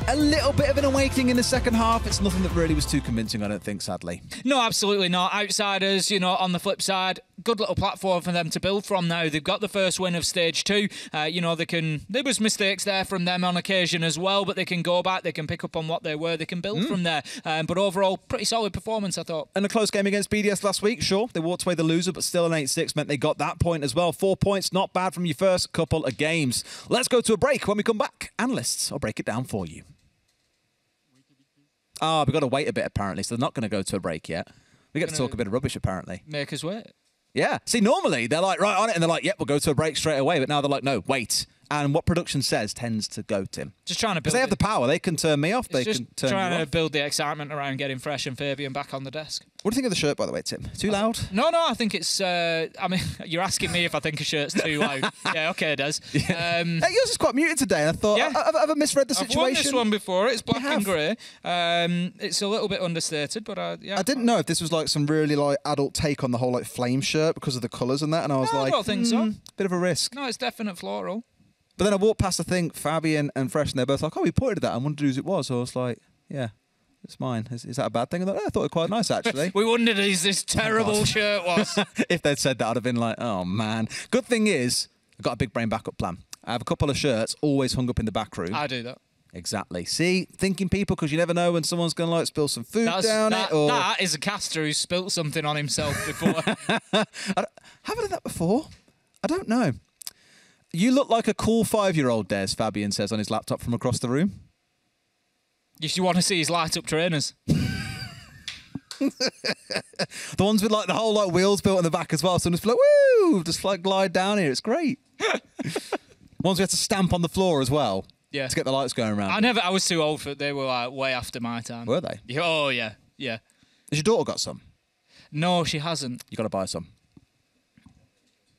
Speaker 4: a little bit of an awakening in the second half, it's nothing that really was too convincing, I don't think, sadly.
Speaker 5: No, absolutely not. Outsiders, on the flip side, good little platform for them to build from now. They've got the first win of stage 2. There was mistakes there from them on occasion as well, but they can go back, they can pick up on what they were, they can build from there. But overall, pretty solid performance, I thought.
Speaker 4: And a close game against BDS last week, sure. They walked away the loser, but still an 8-6 meant they got that point as well. 4 points, not bad from your first couple of games. Let's go to a break. When we come back, analysts, I'll break it down for you. We've got to wait a bit, apparently, so they're not going to go to a break yet. We get to talk a bit of rubbish, apparently.
Speaker 5: Make us wait.
Speaker 4: Yeah. See, normally, they're like, right on it, and they're like, yep, we'll go to a break straight away. But now they're like, no, wait. And what production says tends to go, Tim.
Speaker 5: Just trying to build.
Speaker 4: Because they have the power. They can turn me off. They can turn you off.
Speaker 5: Trying to build the excitement around getting Fresh and Fabian back on the desk.
Speaker 4: What do you think of the shirt, by the way, Tim? Too loud?
Speaker 5: No, I think it's... you're asking me if I think a shirt's too loud. Yeah, okay, it does.
Speaker 4: Yeah. Yours is quite muted today, and I thought, have I misread the situation?
Speaker 5: I've won this one before. It's black and grey. It's a little bit understated, but I
Speaker 4: didn't know if this was like some really like adult take on the whole like flame shirt because of the colours and that, and I was like,
Speaker 5: I don't think so.
Speaker 4: Bit of a risk.
Speaker 5: No, it's definite floral.
Speaker 4: But then I walked past, I think, Fabian and Fresh, and they're both like, oh, we pointed at that. I wondered whose it was. So I was like, yeah, it's mine. Is that a bad thing? I thought it was quite nice, actually.
Speaker 5: We wondered whose this terrible shirt was.
Speaker 4: If they'd said that, I'd have been like, oh, man. Good thing is, I've got a big brain backup plan. I have a couple of shirts always hung up in the back room.
Speaker 5: I do that.
Speaker 4: Exactly. See, thinking people, because you never know when someone's going to like spill some food down it. Or...
Speaker 5: That is a caster who spilt something on himself before.
Speaker 4: Have I done that before? I don't know. You look like a cool 5-year-old, Des, Fabian says on his laptop from across the room.
Speaker 5: If you want to see his light-up trainers.
Speaker 4: The ones with like the whole like wheels built in the back as well. So just like, woo, just like glide down here. It's great. Ones we had to stamp on the floor as well.
Speaker 5: Yeah.
Speaker 4: To get the lights going around.
Speaker 5: I was too old for it. They were like way after my time.
Speaker 4: Were they?
Speaker 5: Oh, yeah. Yeah.
Speaker 4: Has your daughter got some?
Speaker 5: No, she hasn't.
Speaker 4: You got to buy some.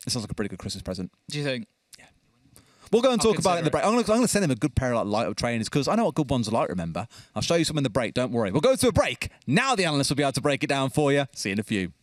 Speaker 4: It sounds like a pretty good Christmas present.
Speaker 5: Do you think?
Speaker 4: We'll go and talk about it in the break. I'm going to send him a good pair of like light-up trainers because I know what good ones are like, remember. I'll show you some in the break, don't worry. We'll go to a break. Now the analysts will be able to break it down for you. See you in a few.